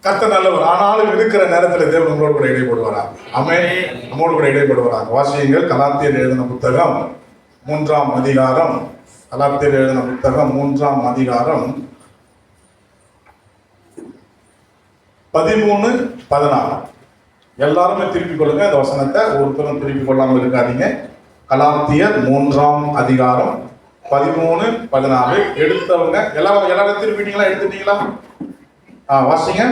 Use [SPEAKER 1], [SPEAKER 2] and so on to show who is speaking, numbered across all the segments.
[SPEAKER 1] கர்த்தர் நல்லவர். ஆனாலும் இருக்கிற நேரத்தில் தேவன் நம்மளோடு கூட இடைப்படுவாராக. ஆமென். நம்மோடு கூட இடைப்படுவாராக. வாசியுங்கள் கலாத்தியர் எழுதின புத்தகம் 3ஆம் அதிகாரம். கலாத்தியர் எழுதின புத்தகம் 3ஆம் அதிகாரம் 13-16. எல்லாருமே திருப்பிக் கொள்ளுங்க இந்த வசனத்தை. ஒருத்தரும் திருப்பிக் கொள்ளாமல் இருக்காதீங்க. கலாத்தியர் 3ஆம் அதிகாரம் 13-14. எடுத்தவங்க எல்லாரும் திருப்பிட்டீங்களா? எடுத்துட்டீங்களா? வாசிங்க.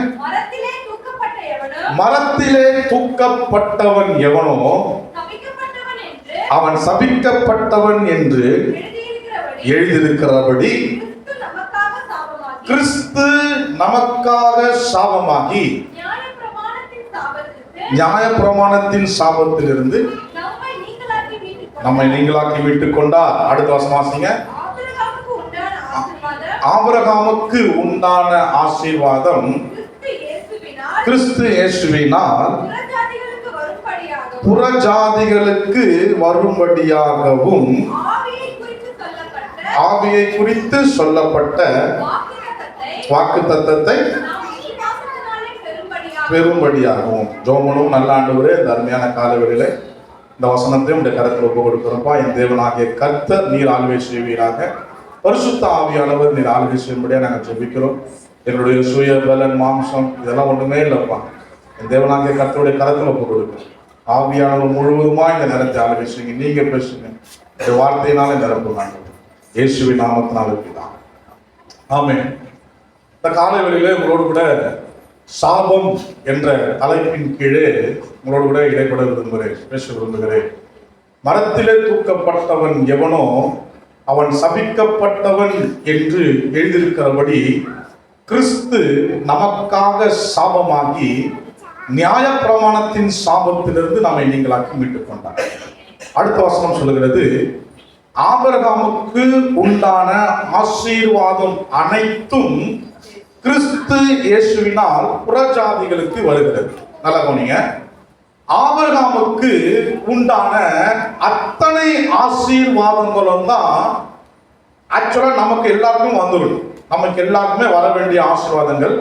[SPEAKER 1] மரத்திலே தூக்கப்பட்டவன் எவனோ அவன் சபிக்கப்பட்டவன் என்று எழுதியிருக்கிறபடி கிறிஸ்து நமக்காக சாபமாகி நியாயப்பிரமாணத்தின் சாபத்திலிருந்து நம்மை நீங்களாக்கி மீட்டுக் கொண்டார். அடுத்த வசனம் வாசிங்க. ஆபிரகாமுக்கு உண்டான ஆசீர்வாதம் கிறிஸ்து இயேசுவினால் புறஜாதிகளுக்கு வரும்படியாகவும் ஆவியை குறித்து சொல்லப்பட்ட வாக்குத்தத்தத்தை பெரும்படியாகவும். ஜோமனும் நல்ல ஆண்டவரே, இந்த அருமையான காலவெளியில இந்த வசனத்தையும் இந்த கருத்தில் ஒப்பு கொடுக்கிறப்பா. என் தேவனாகிய கர்த்தர் நீர் ஆளுகை செய்வீராக. பரிசுத்த ஆவியானவர் நீர் ஆளுகை செய்யும்படியா நாங்கள் ஜெபிக்கிறோம். எங்களுடைய சுய பலன் மாம்சம் இதெல்லாம் ஒன்றுமே இல்லைப்பா. என் தேவனாகிய கர்த்தருடைய கருத்தில் ஒப்பு கொடுக்கிறோம். ஆவியானவர் முழுவதுமா இந்த நேரத்தை ஆளுகை செய்யுங்க. நீங்க பேசுங்க. இந்த வார்த்தையினால நிரப்புங்க. இயேசுவின் நாமத்தினால தான். ஆமென். இந்த காலவெளியில உங்களோடு கூட சாபம் என்ற தலைப்பின் கீழே உங்களோடு கூட இடைப்பட விரும்புகிறேன், பேச விரும்புகிறேன். மரத்திலே தூக்கப்பட்டவன் எவனோ அவன் சபிக்கப்பட்டவன் என்று எழுதியிருக்கிறபடி கிறிஸ்து நமக்காக சாபமாகி நியாயப்பிரமாணத்தின் சாபத்திலிருந்து நம்மை நீங்களாக்கி மீட்டுக் கொண்டார். அடுத்த வசனம் சொல்லுகிறது, ஆபிரகாமுக்கு உண்டான ஆசீர்வாதம் அனைத்தும் கிறிஸ்து இயேசுவினால் புறஜாதிகளுக்கு வருகிறது. நல்லா கவனிங்க. ஆபிரகாமுக்கு உண்டான அத்தனை ஆசீர்வாதங்களும் தான் ஆக்சுவலா நமக்கு எல்லாருக்கும் வந்துடும். நமக்கு எல்லாருக்குமே வர வேண்டிய ஆசீர்வாதங்கள்.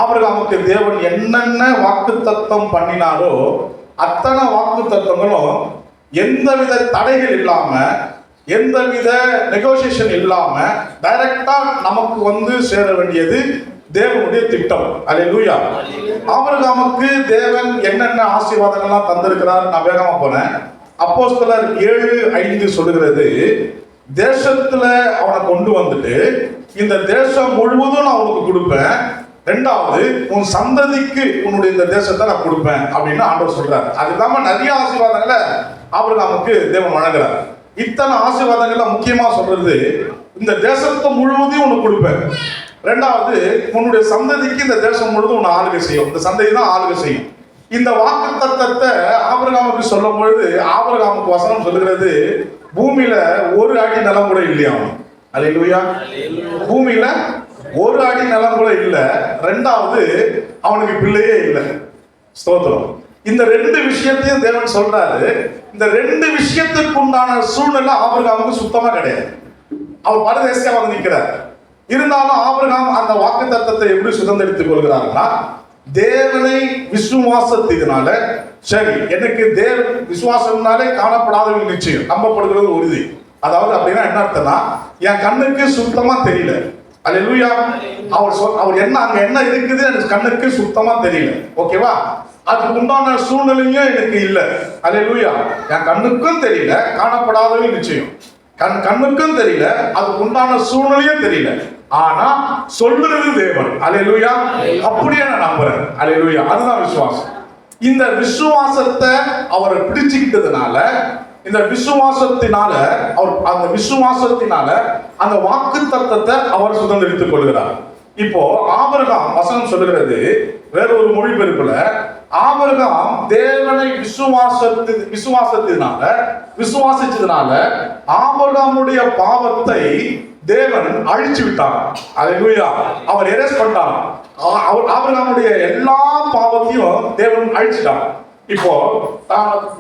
[SPEAKER 1] ஆபிரகாமுக்கு தேவன் என்னென்ன வாக்குத்தத்தம் பண்ணினாரோ அத்தனை வாக்குத்தத்தங்களும் எந்தவித தடைகள் இல்லாம, எந்தவித நெகோசியேஷன் இல்லாம டைரக்டா நமக்கு வந்து சேர வேண்டியது தேவனுடைய திட்டம். அல்லேலூயா. ஆபிரகாமுக்கு தேவன் என்னென்ன ஆசீர்வாதங்கள்லாம் தந்திருக்கிறார். நான் வேகமா போனேன். அப்போஸ்தலர் 7:5 சொல்லுகிறது, தேசத்துல அவனை கொண்டு வந்துட்டு இந்த தேசம் முழுவதும் நான் உனக்கு கொடுப்பேன். ரெண்டாவது, உன் சந்ததிக்கு உன்னுடைய இந்த தேசத்தை நான் கொடுப்பேன் அப்படின்னு ஆண்டவர் சொல்றாரு. அது இல்லாம நிறைய ஆசீர்வாதங்களை ஆபிரகாமுக்கு தேவன் வழங்குறார். இத்தனை ஆசீர்வாதங்கள்ல முக்கியமா சொல்றது, இந்த தேசத்தை முழுவதையும் உனக்கு கொடுப்பேன். ரெண்டாவது, உன்னுடைய சந்ததிக்கு இந்த தேசம் முழுவதும் உன்னை ஆளுகை செய்யும். இந்த சந்ததி தான் ஆளுகை செய்யும். இந்த வாக்கு தத்தத்தை ஆபிரகாமுக்கு சொல்லும் பொழுது ஆபிரகாமுக்கு வசனம் சொல்லுகிறது, பூமியில ஒரு அடி நிலம் கூட இல்லையா? அல்லேலூயா. பூமியில ஒரு அடி நிலம் கூட இல்ல. ரெண்டாவது, அவனுக்கு பிள்ளையே இல்லை. ஸ்தோத்திரம். இந்த ரெண்டு விஷயத்தையும் தேவன் சொல்றாரு. இந்த ரெண்டு விஷயத்துக்கு உண்டான சூழ்நிலை ஆபிரகாமுக்கு சுத்தமா கிடையாது. அவர் பரதேசியா வந்து நிற்கிறார். இருந்தாலும் ஆபிரகாம் அந்த வாக்கு தத்தத்தை எப்படி சுதந்திரித்துக் கொள்கிறார்னா, தேவனை விசுவாசத்தினால, சரி எனக்கு விசுவாசம்னாலே காணப்படாத நிச்சயம், நம்பப்படுகிறது உறுதி. அதாவது அப்படின்னா என்ன அர்த்தம்னா, என் கண்ணுக்கு சுத்தமா தெரியல. அல்லேலூயா. அவர் என்ன அங்க என்ன இருக்குது எனக்கு கண்ணுக்கு சுத்தமா தெரியல. ஓகேவா? அதுக்கு உண்டான சூழ்நிலையும் எனக்கு இல்லை. அல்லேலூயா. என் கண்ணுக்கும் தெரியல, காணப்படாதவே நிச்சயம். கண்ணுக்கும் தெரியல, அதுக்கு உண்டான சூழ்நிலையும் தெரியல. ஆனா சொல்லுறது தேவன். அல்லேலூயா. அப்படியே நான் நம்புறேன். அல்லேலூயா. அதுதான் விசுவாசம். இந்த விசுவாசத்தை அவரை பிடிச்சுக்கிட்டதுனால, இந்த விசுவாசத்தினால அந்த வாக்கு தத்தத்தை அவர் சுதந்திரித்துக் கொள்கிறார். இப்போ ஆபிரகாம் வசனம் சொல்லுகிறது வேற ஒரு மொழிபெயர்ப்புல, ஆபிரகாம் தேவனை விசுவாசிச்சதுனால ஆபிரகாமுடைய பாவத்தை தேவன் அழிச்சு விட்டார். அல்லேலூயா. அவர் எரேஸ் பண்ணார். ஆபிரகாமுடைய எல்லா பாவத்தையும் தேவன் அழிச்சிட்டார். இப்போ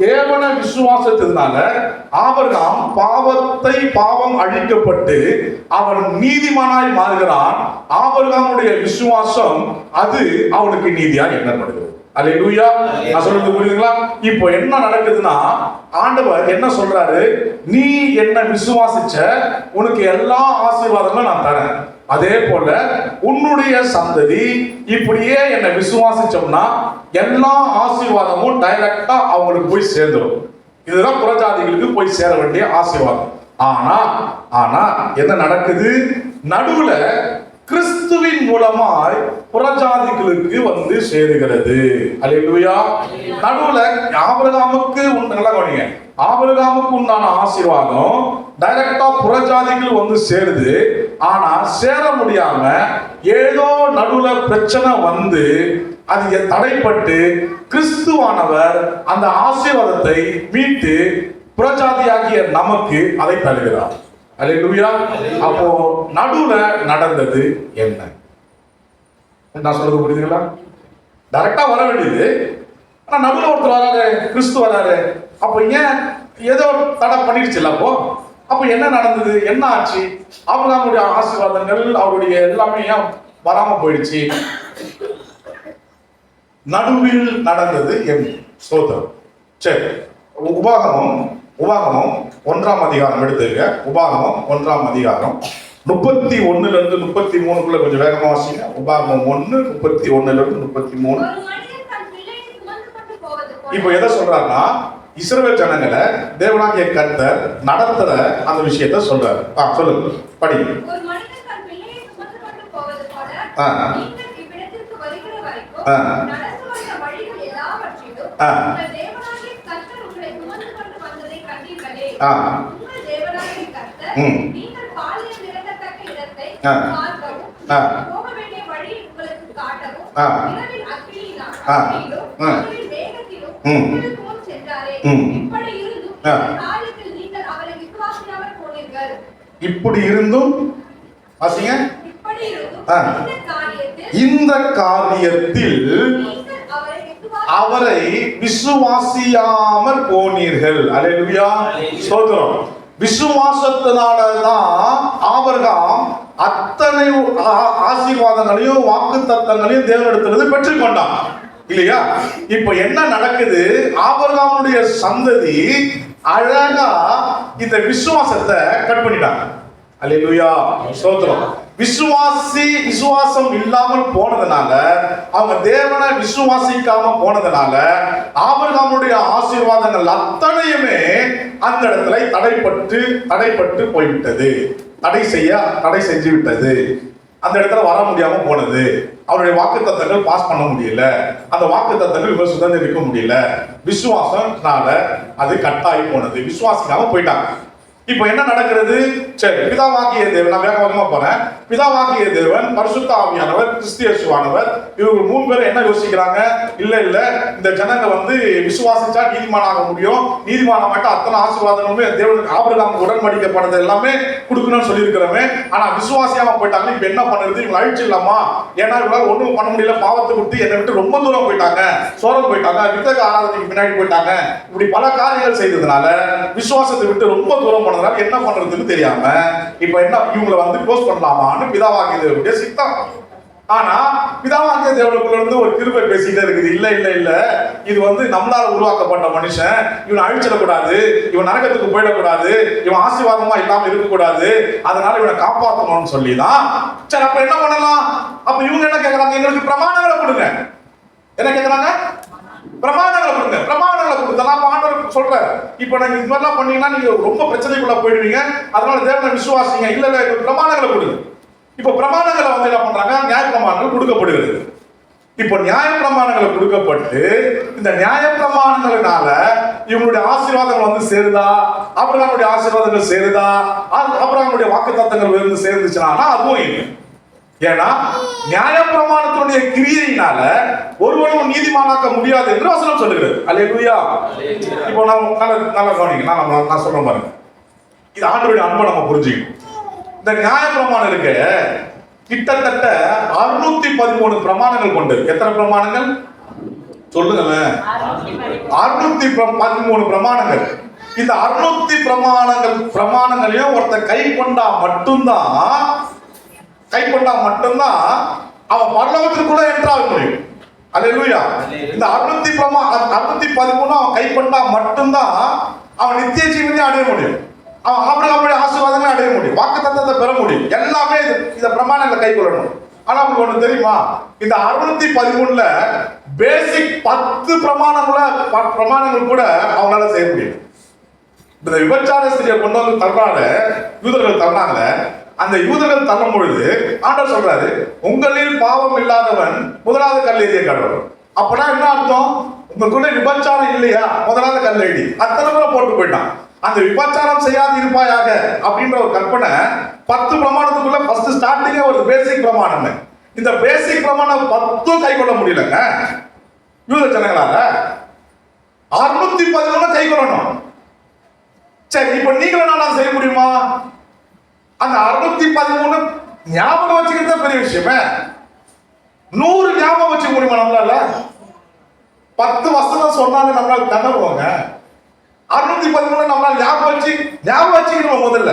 [SPEAKER 1] தேவனை விசுவாசத்தினால ஆபிரகாம் பாவம் அழிக்கப்பட்டு அவன் நீதிமானாய் மாறுகிறான். ஆபிரகாமுடைய விசுவாசம் அது அவனுக்கு நீதியாய் எண்ணப்படுகிறது. அல்லேலூயா. நான் சொல்றது புரியுதுங்களா? இப்போ என்ன நடக்குதுன்னா, ஆண்டவர் என்ன சொல்றாரு, நீ என்ன விசுவாசிச்ச, உனக்கு எல்லா ஆசீர்வாதங்களும் நான் தரேன். அதே போல உன்னுடைய சந்ததி இப்படியே என்னை விசுவாசிச்சோம்னா எல்லா ஆசீர்வாதமும் டைரக்டா அவங்களுக்கு போய் சேர்ந்துடும். இதுதான் புறஜாதிகளுக்கு போய் சேர வேண்டிய ஆசீர்வாதம். ஆனா என்ன நடக்குது, நடுவுல கிறிஸ்துவின் மூலமாய் புறஜாதிகளுக்கு வந்து சேருகிறது. அல்லேலூயா. நடுவுல ஆபிரகாமுக்கு நல்லா கவனிங்க, ஆபிரகாமுக்கு உண்டான ஆசீர்வாதம் டைரக்டா புறஜாதிகள் வந்து சேருது. ஆனா சேர முடியாம ஏதோ நடுவுல பிரச்சனை வந்து அது தடைப்பட்டு கிறிஸ்துவானவர் அந்த ஆசீர்வாதத்தை மீட்டு புறஜாதியாகிய நமக்கு அதை தருகிறார். அல்லேலூயா. அப்போ நடுவுல நடந்தது என்ன? நான் சொல்றது புரியுதுங்களா? டைரக்டா வர வேண்டியது, ஆனா நடுவுல ஒருத்தர் வராரு, கிறிஸ்து வராரு. அப்ப ஏன் ஏதோ தடை பண்ணிடுச்சு? அப்ப என்ன நடந்தது, என்ன ஆச்சு? ஆபிரகாமுடைய ஆசீர்வாதங்கள் அவருடைய எல்லாமே ஏன் வராம போயிடுச்சு? நடுவில் நடந்தது என்ன? ஸ்தோத்திரம். சரி, உபாகமம் 1ஆம் அதிகாரம் எடுத்துங்க. உபாகமம் 1ஆம் அதிகாரம் 31 இருந்து 33 கொஞ்சம் வேகமா வாசிங்க. உபாகமம் 1:31 இருந்து 33. இப்போ எதை சொல்றாருன்னா, இஸ்ரவேல் ஜனங்களை தேவனாகிய கர்த்தர் நடத்துற அந்த விஷயத்தை சொல்றாரு. சொல்லுங்க, படி. இப்படி இருந்தும் இந்த காரியத்தில் அவரை விசுவாசியாமற் போனீர்கள். அல்லேலூயா. ஸ்தோத்திரம். விசுவாசத்தினாலதான் ஆபிரகாம் அத்தனை ஆசீர்வாதங்களையும் வாக்குத்தத்தங்களையும் தேவனிடத்திலிருந்து பெற்றுக்கொண்டான், இல்லையா? இப்ப என்ன நடக்குது, ஆபிரகாமுடைய சந்ததி அழகா இந்த விசுவாசத்தை கட் பண்ணிட்டாங்க. அல்லேலூயா. ஸ்தோத்திரம். விசுவாசம் இல்லாமல் போனதுனால, அவங்க தேவனை விசுவாசிக்காம போனதுனால ஆபிரகாமுடைய ஆசீர்வாதங்கள் அத்தனையுமே அந்த இடத்துல தடைப்பட்டு போய்விட்டது. தடை செஞ்சு விட்டது. அந்த இடத்துல வர முடியாம போனது. அவருடைய வாக்குத்தத்தங்கள் பாஸ் பண்ண முடியல. அந்த வாக்குத்தத்தங்கள் இவங்க சுதந்திரிக்க முடியல. விசுவாசம்னால அது கட்டாயி போனது. விசுவாசிக்காம போயிட்டாங்க. இப்போ என்ன நடக்கிறது? சரி, பிதாவாகிய தேவன், நான் வேகமா போறேன். பிதாவாகிய தேவன், பரிசுத்த ஆவியானவர், கிறிஸ்து இயேசுவானவர், இவங்க 3 பேரும் என்ன யோசிக்கிறாங்க? இல்ல இந்த ஜனங்க வந்து விசுவாசிச்சா நீதிமானாக முடியும். நீதிமானமாட்ட அத்தனை ஆசீர்வாதங்களுமே தேவனுக்கு ஆபிரகாமுக்கு உடன்படிக்கப்பட்டது எல்லாமே கொடுக்கணும்னு சொல்லியிருக்கிறோமே. ஆனா விசுவாசியாம போயிட்டாங்க. இப்ப என்ன பண்ணுறது? இவங்க அழிச்சிடலாமா? ஏன்னா இவங்களால ஒண்ணும் பண்ண முடியல. பாவத்தை விட்டு என்னை விட்டு ரொம்ப தூரம் போயிட்டாங்க, சோரம் போயிட்டாங்க, வித்தக ஆராதனைக்கு பின்னாடி போயிட்டாங்க. இப்படி பல காரியங்கள் செய்ததுனால விசுவாசத்தை விட்டு ரொம்ப தூரம் என்ன பண்றதுன்னு தெரியாம இப்ப என்ன இவங்களை வந்து க்ளோஸ் பண்ணலாமான்னு பிதாவாகிய தேவனுடைய சித்தம். ஆனா பிதாவாகிய தேவனுக்குள்ள இருந்து ஒரு கிருபை பேசிட்டே இருக்குது. இல்ல இது வந்து நம்மளால உருவாக்கப்பட்ட மனுஷன், இவன் அழிச்சிடக்கூடாது, இவன் நரகத்துக்கு போயிடக்கூடாது, இவன் ஆசீர்வாதமா இல்லாம இருக்கக்கூடாது, அதனால இவனை காப்பாற்றணும்னு சொல்லிதான். சரி, அப்ப என்ன பண்ணலாம்? அப்ப இவங்க என்ன கேட்கறாங்க? எங்களுக்கு பிரமாணங்களை கொடுங்க. என்ன கேட்கறாங்க? பிரமாணங்களை கொடுங்க. பிரமாணங்களை கொடுத்தா ஆண்டவர் சொல்ற, இப்ப நீங்க இது மாதிரிலாம் பண்ணீங்கன்னா நீங்க ரொம்ப பிரச்சனைக்குள்ள போயிடுவீங்க, அதனால தேவனை விசுவாசிங்க. இல்ல பிரமாணங்களை கொடுங்க. இப்ப பிரமாணங்களை வந்து என்ன பண்றாங்க? நியாய பிரமாணங்கள் கொடுக்கப்படுகிறது. இப்போ நியாய பிரமாணங்கள் கொடுக்கப்பட்டு இந்த நியாய பிரமாணங்களினால இவங்களுடைய ஆசீர்வாதங்கள் வந்து சேருதா? ஆபிரகாமுடைய ஆசீர்வாதங்கள் சேருதா? ஆபிரகாமுடைய வாக்குத்தத்தங்கள் வந்து சேர்ந்துச்சுன்னா அதுவும் இல்லை. ஏன்னா நியாய பிரமாணத்தினுடைய கிரியையினால ஒருவனும் நீதிமானாக்க முடியாது என்று வசனம் சொல்லுகிறது. அல்லேலூயா. இப்போ நல்லா கவனிங்க, நான் சொல்றேன் பாருங்க. இது ஆண்டவருடைய அன்பை நம்ம புரிஞ்சுக்கணும். இந்த நியாய பிரமாணம் இருக்கு, கிட்டத்தட்ட 613 பிரமாணங்கள் கொண்டது. எத்தனை பிரமாணங்கள்? சொல்லுங்களேன். 613 பிரமாணங்கள். இந்த 600 பிரமாணங்களையும் ஒருத்தர் கை கொண்டா மட்டும்தான் அவன் பரலோகத்திற்குள்ள என்ட்ராக முடியும். அல்லேலூயா. இந்த 613 அவன் கை கொண்டா மட்டும்தான் அவன் நித்திய ஜீவனை அடைய முடியும். அவன் ஆபிரகாமுடைய ஆசீர்வாதங்களை அடைய முடியும். வாக்குத்தத்தத்தை பெற முடியும். எல்லாமே இந்த பிரமாணங்களை கை கொள்ளணும். ஆனா உங்களுக்கு ஒண்ணு தெரியுமா? இந்த 613ல பேசிக் 10 பிரமாணங்கள் கூட அவனால செய்ய முடியும். இந்த விபச்சார ஸ்திரியை கொண்டு வந்து தர்றாங்க, யூதர்கள் தர்றாங்க. அந்த யூதர்கள் தள்ளும் பொழுது ஆண்டவர் சொல்றாரு, உங்களில் பாவம் இல்லாதவன் முதலாவது கல்லெறிய கடவுள். அப்பனா என்ன அர்த்தம்? உங்களுக்குள்ள விபச்சாரம் இல்லையா, முதலாவது கல்லெறி. அத்தனை பேரை போட்டு போயிட்டான். அந்த விபச்சாரம் செய்யாது இருப்பாயாக அப்படின்ற ஒரு கற்பனை 10 பிரமாணத்துக்குள்ள ஃபர்ஸ்ட் ஸ்டார்டிங்கே ஒரு பேசிக் பிரமாணம். இந்த பேசிக் பிரமாணம் 10 கை கொள்ள முடியலங்க யூத ஜனங்களால. 613 கை கொள்ளணும். சரி, இப்ப நீங்களும் நான் செய்ய முடியுமா? அந்த 613 ஞாபகம் வச்சுக்கிறது பெரிய விஷயமே. 100 ஞாபகம் வச்சுக்க முடியுமா நம்மளால? 10 வசனம் சொன்னாலும் நம்மளால தண்டருவாங்க. 613 நம்மளால ஞாபகம் வச்சுக்கணும் முதல்ல,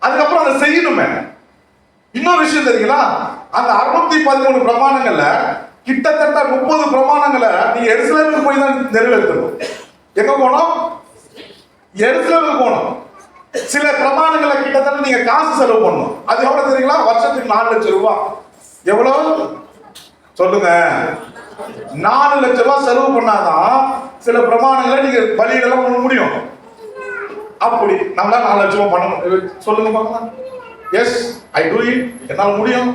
[SPEAKER 1] அதுக்கப்புறம் அதை செய்யணுமே. இன்னொரு விஷயம் தெரியுங்களா? அந்த 613 பிரமாணங்கள்ல கிட்டத்தட்ட 30 பிரமாணங்களை நீங்க எருசலேமுக்கு போய் தான் நிறைவேற்றணும். எங்க போனோம்? எருசலேமுக்கு போனோம். சில பிரமாணங்களை கிட்டத்தட்ட நீங்க காசு செலவு பண்ணணும். அது எவ்வளவு தெரியுங்களா? வருஷத்துக்கு 4 லட்சம் ரூபாய். எவ்வளவு சொல்லுங்க? 4 லட்சம் ரூபாய் செலவு பண்ணாதான் சில பிரமாணங்களை நீங்க பலியிடலாம் பண்ண முடியும். அப்படி நம்மளால 4 லட்சம் ரூபாய் பண்ண சொல்லுங்க பார்க்கலாம். Yes, I do it. என்னால முடியும்.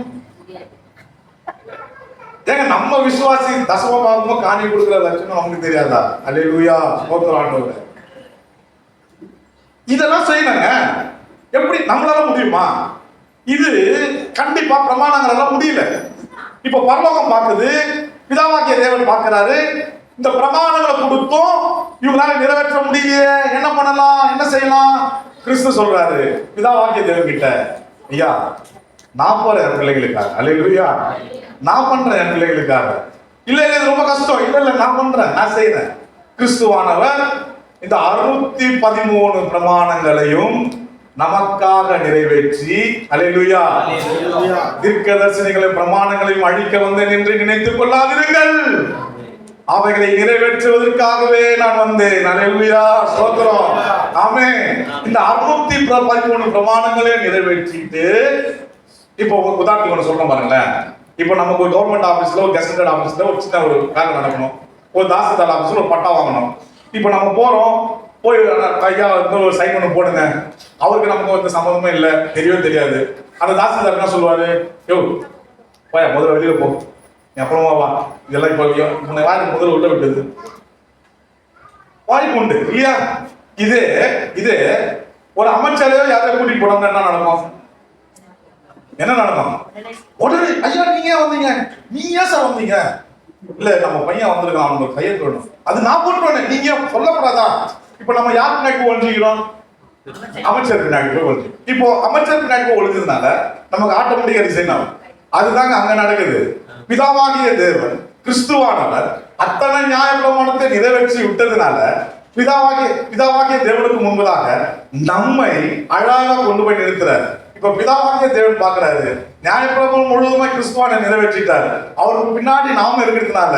[SPEAKER 1] ஏங்க நம்ம விசுவாசி தசமபாகமோ காணி கொடுக்கிற லட்சணம் நமக்கு தெரியாதா? அல்லேலூயா, ஸ்தோத்திரம் ஆண்டவரே. இதெல்லாம் செய்யணுங்க. எப்படி நம்மளால முடியுமா? இது கண்டிப்பா பிரமாணங்கள் எல்லாம் முடியல. இப்ப பரலோகம் பார்க்குது, பிதாவாகிய தேவன் பார்க்கிறாரு. இந்த பிரமாணங்களை கொடுத்தும் இவங்களால நிறைவேற்ற முடியலையே, என்ன பண்ணலாம், என்ன செய்யலாம்? கிறிஸ்து சொல்றாரு பிதாவாகிய தேவன் கிட்ட, ஐயா நான் போறேன் என் பிள்ளைகளுக்காக. அல்லேலூயா. நான் பண்றேன் என் பிள்ளைகளுக்காக. இல்ல இது ரொம்ப கஷ்டம். இல்ல நான் பண்றேன், நான் செய்யறேன். கிறிஸ்துவானவர் இந்த 613 பிரமாணங்களையும் நமக்காக நிறைவேற்றி, அல்லேலூயா, தீர்க்கதரிசனிகளின் பிரமாணங்களையும் அழிக்க வந்தேன் என்று நினைத்துக் கொள்ளாதிருங்கள். அவைகளை நிறைவேற்றுவதற்காகவே நான் வந்தேன். அல்லேலூயா, ஸ்தோத்திரம், ஆமென். இந்த 613 பிரமாணங்களையும் நிறைவேற்றிட்டு, இப்போ உதாரணத்துக்கு ஒன்று சொல்றேன் பாருங்களேன். இப்போ நமக்கு ஒரு கவர்மெண்ட் ஆபீஸ்ல, ஒரு கெசட்டட் ஆபீஸ்ல ஒரு சின்ன ஒரு வேலை நடக்கணும். ஒரு தாசில்தார் ஆபீஸ்ல ஒரு பட்டா வாங்கணும். இப்போ நம்ம போறோம், போய் ஐயா ஒரு சைன் ஒன்று போடுங்க. அவருக்கு நமக்கு வந்து சம்மந்தமே இல்லை, தெரியவே தெரியாது. அந்த தாசில்தார் என்ன சொல்லுவாரு? யோ போயா, முதல்ல வெளியில போ, அப்புறமா வா. இதெல்லாம் இப்போ வாய்க்கு முதல்ல உள்ள விட்டது வாய்ப்பு உண்டு இல்லையா? இதே ஒரு அமைச்சரையோ யாரையும் கூட்டிட்டு போனோம்னா என்ன நடக்கும்? என்ன நடக்கும்? உடனே ஐயா நீங்க ஏன் வந்தீங்க? நீங்க ஏன் சார் வந்தீங்க? இல்ல நம்ம பையன் வந்திருக்கான், அவனுக்கு கையெழுத்து வேணும். அது நான் போட்டுருவேன், நீங்க சொல்லக்கூடாதா? இப்ப நம்ம யார் பின்னாடி ஒழிஞ்சிக்கிறோம்? அமைச்சர் பின்னாடி போய் ஒழிஞ்சு. இப்போ அமைச்சர் பின்னாடி போய் ஒழிஞ்சதுனால நமக்கு ஆட்டோமேட்டிக்கா ரிசைன் ஆகும். அதுதாங்க அங்க நடக்குது. பிதாவாகிய தேவன் கிறிஸ்துவானவர் அத்தனை நியாய பிரமாணத்தை நிறைவேற்றி விட்டதுனால பிதாவாகிய தேவனுக்கு முன்பதாக நம்மை அழகாக கொண்டு போய் நிறுத்துறாரு. இப்ப பிதாவாகிய தேவன் பார்க்கிறாரு, நியாயப்பிரமாணம் முழுவதுமா கிறிஸ்துவான நிறைவேற்றிட்டாரு. அவருக்கு பின்னாடி நாம இருக்கிறதுனால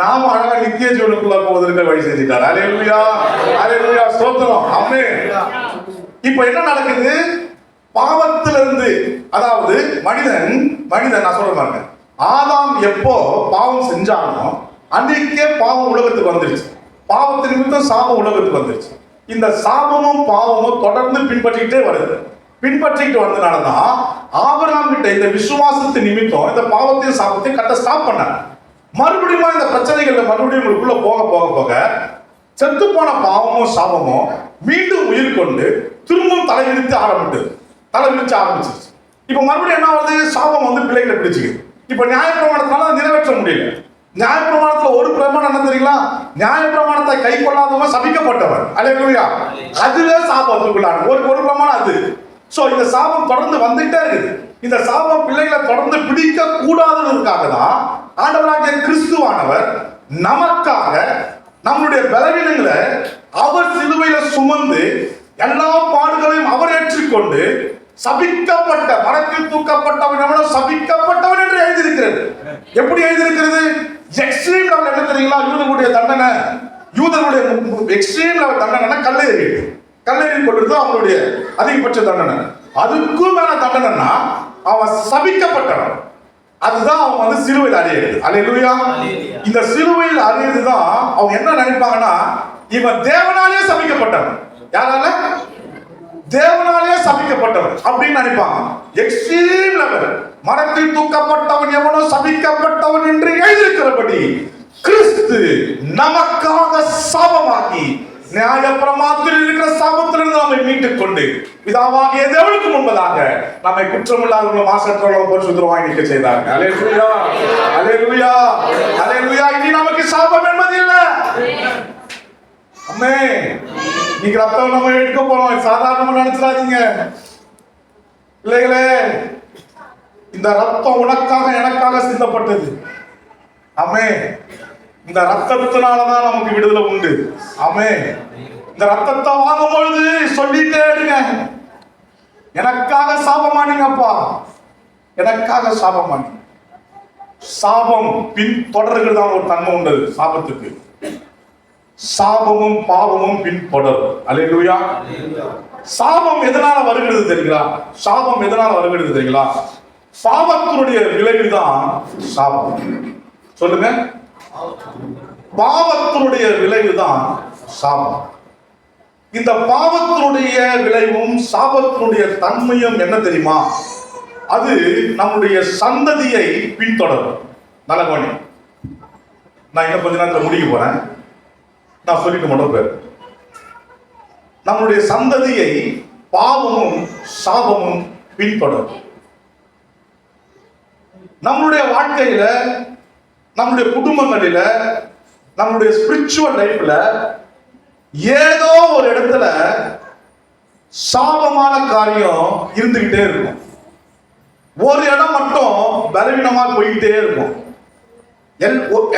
[SPEAKER 1] நாம அழகா நித்திய ஜீவனுக்குள்ள போவதற்கு வழி செஞ்சுட்டாரு. அல்லேலூயா, அல்லேலூயா, ஸ்தோத்திரம், ஆமென். இப்ப என்ன நடக்குது? பாவத்திலிருந்து, அதாவது மனிதன் நான் சொல்ற பாருங்க, ஆதாம் எப்போ பாவம் செஞ்சானோ அன்றைக்கே பாவம் உலகத்துக்கு வந்துருச்சு. பாவத்தின் நிமித்தம் சாபம் உலகத்துக்கு வந்துருச்சு. இந்த சாபமும் பாவமும் தொடர்ந்து பின்பற்றிக்கிட்டே வருது. பின்பற்றிட்டு வந்தனாலதான் ஆபிரகாம் கிட்ட இந்த விசுவாசத்து நிமித்தம் இந்த பாவத்தையும் சாபத்தையும் கட்ட ஸ்டாப் பண்ணாங்க. மறுபடியும் இந்த பிரச்சனைகள்ல மறுபடியும் உங்களுக்குள்ள போக செத்து போன பாவமும் சாபமும் மீண்டும் உயிர் கொண்டு திரும்பவும் தலைவிரிச்சு ஆரம்பிச்சிருச்சு. இப்ப மறுபடியும் என்ன ஆகுது? சாபம் வந்து பிள்ளைகளை பிடிச்சிக்குது. இப்ப நியாயப்பிரமாணத்தினால நிறைவேற்ற முடியல. நியாயப்பிரமாணத்துல ஒரு பிரமாணம் என்ன தெரியுங்களா? நியாயப்பிரமாணத்தை கை கொள்ளாதவன் சபிக்கப்பட்டவன். அல்லேலூயா. அதுவே சாபத்துக்குள்ளான ஒரு பிரமாணம் அது. சோ இந்த சாபம் தொடர்ந்து வந்துட்டே இருக்குது. இந்த சாபம் பிள்ளைகளை தொடர்ந்து பிடிக்க கூடாதுன்றதுக்காக தான் ஆண்டவராகிய கிறிஸ்துவானவர் நமக்காக நம்முடைய பலவீனங்களை அவர் சிலுவையில சுமந்து எல்லா பாடுகளையும் அவர் ஏற்றுக்கொண்டு சபிக்கப்பட்ட மரத்தில் தூக்கப்பட்டவன் எவனோ சபிக்கப்பட்டவன் என்று எழுதியிருக்கிறது. எப்படி எழுதியிருக்கிறது? எக்ஸ்ட்ரீம் லெவல் என்ன தெரியுங்களா? யூதர்களுடைய தண்டனை, யூதர்களுடைய எக்ஸ்ட்ரீம் லெவல் தண்டனை கல்லெறி கொள்வது அவங்களுடைய அதிகபட்ச தண்டனை. அதுக்கும் மேல தண்டனைன்னா அவன் சபிக்கப்பட்டவன். அதுதான் அவன் வந்து சிலுவையில் அறியறது. அல்லேலூயா. இந்த சிலுவையில் அறியறதுதான் அவங்க என்ன நினைப்பாங்கன்னா, இவன் தேவனாலே சபிக்கப்பட்டவன். யாரால? தேவனாலே சபிக்கப்பட்டவன் அப்படின்னு நினைப்பாங்க. Extreme level. மரத்தில் தூக்கப்பட்டவன் எவனோ சபிக்கப்பட்டவன் என்று எழுதியிருக்கிறபடி கிறிஸ்து நமக்காக சாபமாக்கி நியாயப்பிரமாணத்தில் இருக்கிற சாபத்திலிருந்து நம்மை மீட்டுக் கொண்டு பிதாவாகிய தேவனுக்கு முன்பதாக நம்மை குற்றமில்லாதவர்களும் மாசற்றவர்களும் பரிசுத்தமாய் நிற்க செய்தார்கள். அல்லேலூயா, அல்லேலூயா, அல்லேலூயா. இனி நமக்கு சாபம் என்பது இல்லை. அம்மே, நீங்க ரத்தம் நம்ம எடுக்க போறோம், சாதாரணமா நினைச்சிடாதீங்க பிள்ளைகளே. இந்த ரத்தம் உனக்காக எனக்காக சிந்தப்பட்டது. அம்மே, இந்த ரத்தத்தினாலதான் நமக்கு விடுதலை உண்டு. ஆமே. இந்த ரத்தத்தை வாங்கும் பொழுது சொல்லிட்டே இருங்க, எனக்காக சாபமானீங்கப்பா, எனக்காக சாபமானீங்க. சாபம் பின் தொடர்கிறது தான் ஒரு தன்மை உண்டு சாபத்துக்கு. சாபமும் பாவமும் பின் தொடரும். அல்லேலூயா. சாபம் எதனால வருகிறது தெரியுங்களா? சாபம் எதனால வருகிறது தெரியுங்களா? பாவத்தினுடைய விளைவுதான் சாபம். சொல்லுங்க. பாவத்தினுடைய விளைவுதான் சாபம். இந்த பாவத்தினுடைய விளைவும் சாபத்தினுடைய தன்மையும் என்ன தெரியுமா? அது நம்முடைய சந்ததியை பின்தொடரும். நல்ல கவனி. நான் இன்னும் கொஞ்ச நேரத்தில் முடிக்க போறேன். நான் சொல்லிட்டு மட்டும் பேர். நம்முடைய சந்ததியை பாவமும் சாபமும் பின்தொடரும். நம்முடைய வாழ்க்கையில, நம்முடைய குடும்பங்களில, நம்முடைய ஸ்பிரிச்சுவல் லைஃப்ல ஏதோ ஒரு இடத்துல சாபமான காரியம் இருந்துகிட்டே இருக்கும். ஒரு இடம் மட்டும் பலவீனமா போயிட்டே இருக்கும்.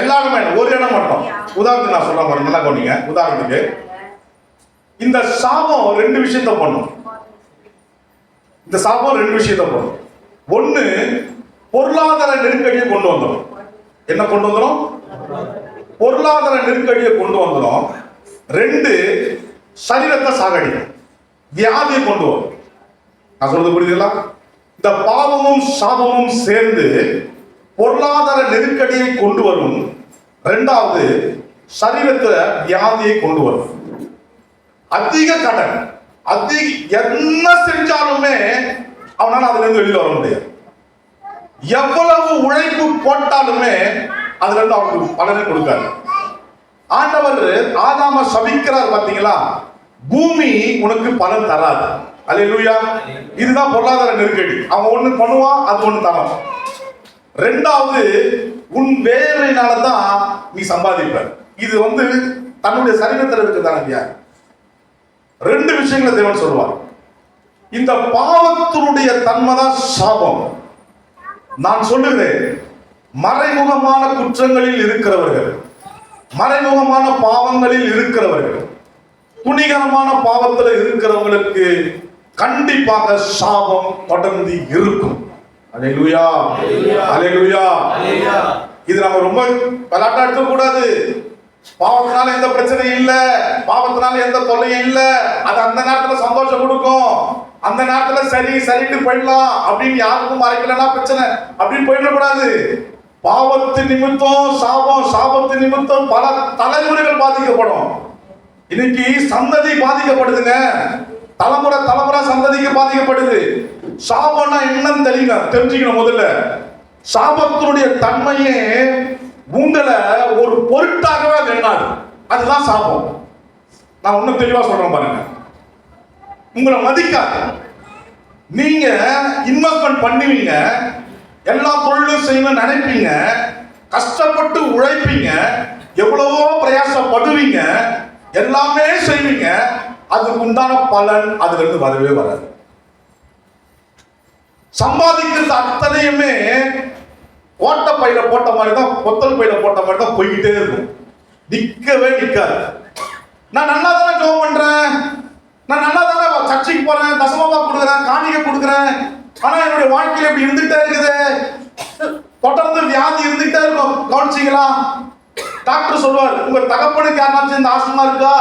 [SPEAKER 1] எல்லாருமே ஒரு இடம் மட்டும். உதாரணத்துக்கு நான் சொல்ல போறேன், நல்லா கவனிங்க. உதாரணத்துக்கு இந்த சாபம் ரெண்டு விஷயத்த பண்ணும். இந்த சாபம் ரெண்டு விஷயத்த பண்ணும். ஒண்ணு, பொருளாதார நெருக்கடியை கொண்டு வந்துடும். என்ன கொண்டு வந்துடும்? பொருளாதார நெருக்கடியை கொண்டு வந்துடும். ரெண்டு, சரீரத்தை சாகடிக்கும், வியாதியை கொண்டு வரும். நான் சொல்றது புரியுதுங்களா? இந்த பாவமும் சாபமும் சேர்ந்து பொருளாதார நெருக்கடியை கொண்டு வரும். ரெண்டாவது, சரீரத்துல வியாதியை கொண்டு வரும். அதிக கடன், என்ன செஞ்சாலுமே அவனால அதுல இருந்து வெளியில வர முடியாது. எவ்வளவு உழைப்பு போட்டாலுமே அதுல இருந்து அவனுக்கு பலனை கொடுக்காது. ஆண்டவர் ஆதாம சபிக்கிறார் பாத்தீங்களா? பூமி உனக்கு பலன் தராது. அல்லேலூயா. இதுதான் பொருளாதார நெருக்கடி. அவன் ஒண்ணு பண்ணுவான், அது ஒண்ணு தரும். ரெண்டாவது, உன் வேலையினாலதான் நீ சம்பாதிப்ப. இது வந்து தன்னுடைய சரீரத்தில் இருக்குதான. ரெண்டு விஷயங்களை தேவன் சொல்லுவார். இந்த பாவத்தினுடைய தன்மைதான் சாபம். நான் சொல்லுகிறேன், மறைமுகமான குற்றங்களில் இருக்கிறவர்கள், மறைமுகமான பாவங்களில் இருக்கிறவர்கள், துணிகரமான பாவத்தில் இருக்கிறவங்களுக்கு கண்டிப்பாக சாபம் தொடர்ந்து இருக்கும். அல்லேலூயா, அல்லேலூயா. இது நம்ம ரொம்ப விளையாட்டா எடுக்க கூடாது. பாவத்தினால எந்த பிரச்சனையும் இல்ல, பாவத்தினால எந்த தொல்லையும் இல்ல, அது அந்த நேரத்துல சந்தோஷம் கொடுக்கும், அந்த நேரத்துல சரி சரிட்டு போயிடலாம் அப்படின்னு யாருக்கும் மறைக்கலன்னா பிரச்சனை அப்படின்னு போயிடக்கூடாது. பாவத்து நிமித்தம் சாபம், சாபத்து நிமித்தம் பல தலைமுறைகள் பாதிக்கப்படும். இன்னைக்கு சந்ததி பாதிக்கப்படுதுங்க. தலைமுறை தலைமுறை சந்ததிக்கு பாதிக்கப்படுது. சாபம்னா என்னன்னு தெரிஞ்சுக்கணும். முதல்ல சாபத்தினுடைய தன்மையே உங்களை ஒரு பொருட்டாகவே எண்ணாது. அதுதான் சாபம். நான் ஒன்னும் தெளிவா சொல்றேன் பாருங்க. உங்களை மதிக்காது. நீங்க இன்வெஸ்ட்மெண்ட் பண்ணுவீங்க, எல்லா தொழிலும் செய்யணும்னு நினைப்பீங்க, கஷ்டப்பட்டு உழைப்பீங்க, எவ்வளவோ பிரயாசப்படுவீங்க, எல்லாமே செய்வீங்க. அதுக்கு உண்டான பலன் அதுல இருந்து வரவே வராது. சம்பாதிக்கிறது அத்தனையுமே ஓட்ட பையில போட்ட மாதிரி தான், பொத்தல் பையில போட்ட மாதிரி தான் போய்கிட்டே இருக்கும். நிக்கவே நிக்காது. நான் நல்லா தானே ஜெபம் பண்றேன், நான் நல்லா தானே சர்ச்சைக்கு போறேன், தசமமா கொடுக்குறேன், காணிக்கை கொடுக்குறேன், ஆனா என்னுடைய வாழ்க்கையில இப்படி இருந்துகிட்டே இருக்குது. தொடர்ந்து வியாதி இருந்துகிட்டே இருக்கும். கவனிச்சீங்களா? டாக்டர் சொல்லுவார், உங்க தகப்பனுக்கு யாருனாச்சும் இந்த ஆஸ்துமா இருக்கா,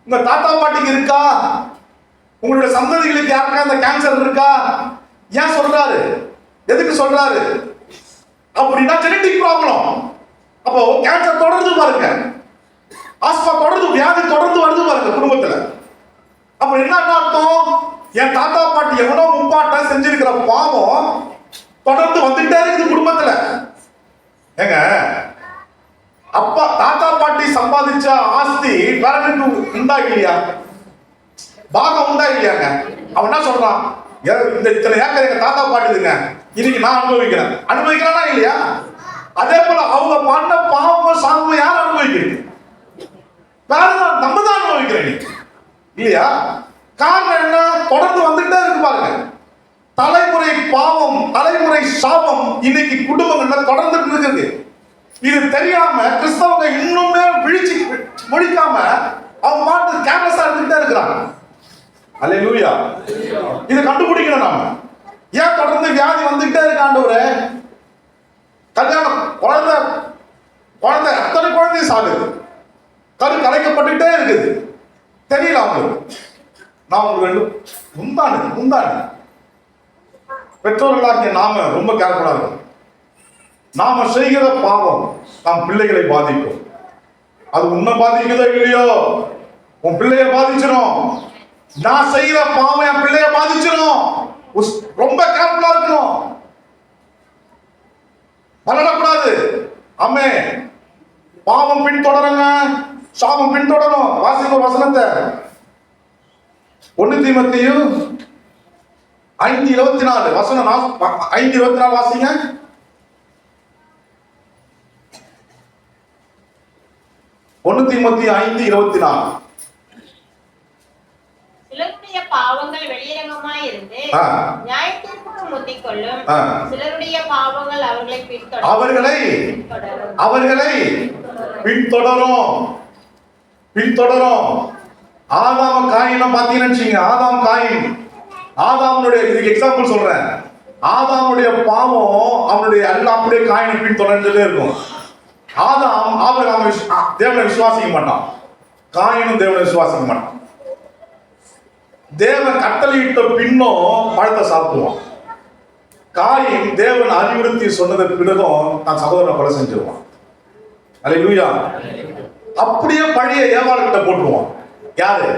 [SPEAKER 1] உங்க தாத்தா பாட்டிக்கு இருக்கா, உங்களுடைய சந்ததிகளுக்கு யாருக்கா இந்த கேன்சர் இருக்கா? ஏன் சொல்றாரு? எதுக்கு சொல்றாரு? அப்படின்னா ஜெனடிக் ப்ராப்ளம். அப்போ கேன்சர் தொடர்ந்து பாருங்க, ஆஸ்மா தொடர்ந்து, வியாதி தொடர்ந்து வருது பாருங்க குடும்பத்துல. அப்ப என்ன அர்த்தம்? என் தாத்தா பாட்டி எவனோ முப்பாட்ட செஞ்சிருக்கிற பாவம் தொடர்ந்து வந்துட்டே இருக்குது குடும்பத்துல. ஏங்க, அப்பா தாத்தா பாட்டி சம்பாதிச்ச ஆஸ்தி பேரனுக்கு உண்டா இல்லையா? பாகம் உண்டா இல்லையாங்க? அவன் என்ன சொல்றான்? இந்த இத்தனை ஏக்கர் எங்க தாத்தா பாட்டுதுங்க, இன்னைக்கு நான் அனுபவிக்கிறானா இல்லையா? அதே போல அவங்க பண்ண பாவம் சாபம் யார் அனுபவிக்கிறது? வேற நம்ம தான் அனுபவிக்கிறேன் இல்லையா? காரணம் என்ன? தொடர்ந்து வந்துட்டே இருக்கு பாருங்க. தலைமுறை பாவம், தலைமுறை சாபம் இன்னைக்கு குடும்பங்கள்ல தொடர்ந்து இருக்குது. இது தெரியாம கிறிஸ்தவங்க இன்னுமே விழிச்சு முடிக்காம அவங்க பாட்டு கேர்லெஸ்ஸா இருந்துட்டே இருக்கிறாங்க. அல்லேலூயா. இதை கண்டுபிடிக்கணும் நாம. ஏன் தொடர்ந்து வியாதி வந்துகிட்டே இருக்கு ஆண்டவரே? கல்யாணம், குழந்தை அத்தனை குழந்தையும் சாகுது, கரு கலைக்கப்பட்டுட்டே இருக்குது, தெரியல அவங்களுக்கு. நான் உங்களுக்கு முந்தானு பெற்றோர்களாகிய நாம ரொம்ப கேர்ஃபுல்லா இருக்கும். நாம செய்கிற பாவம் நம் பிள்ளைகளை பாதிக்கும். அது உன்னை பாதிக்குதோ இல்லையோ, உன் பிள்ளைய பாதிச்சிடும். நான் செய்கிற பாவம் என் பிள்ளைய பாதிச்சிடும். ரொம்ப கேர்ஃபுல்லா இருக்கணும், மறந்துடக்கூடாது. அம்மே, பாவம் பின்தொடருங்க, சாபம் பின்தொடரும். வாசிங்க வசனத்தை. 1 தீமோத்தேயு 5:24 வசனம் 5:24 வாசிங்க. தீமோத்தேயு 5:24.
[SPEAKER 2] சிலருடைய பாவங்கள் வெளியரங்கமாய் இருந்து நியாயத்திற்கு முந்திக்கொள்ளும், சிலருடைய பாவங்கள் அவர்களை பின்தொடரும். ஆதாம காயினம் பாத்தீங்கன்னு, ஆதாமுடைய இதுக்கு எக்ஸாம்பிள் சொல்றேன். ஆதாமுடைய பாவம் அவனுடைய எல்லாம் அப்படியே காயினை பின்தொடர்ந்துட்டே இருக்கும். ஆதாம் தேவனை விசுவாசிக்க மாட்டான், காயினும் தேவனை விசுவாசிக்க மாட்டான். தேவன் கட்டளையிட்ட பின்னும் பழத்தை சாப்பிடுவான். காயின் தேவன் அறிவுறுத்தி சொன்னதற்கு பிறகும் தான் சகோதரனை கொலை செஞ்சிருவான். அல்லேலூயா. அப்படியே பழிய ஏவாள் கிட்ட போட்டுருவான். யாரு?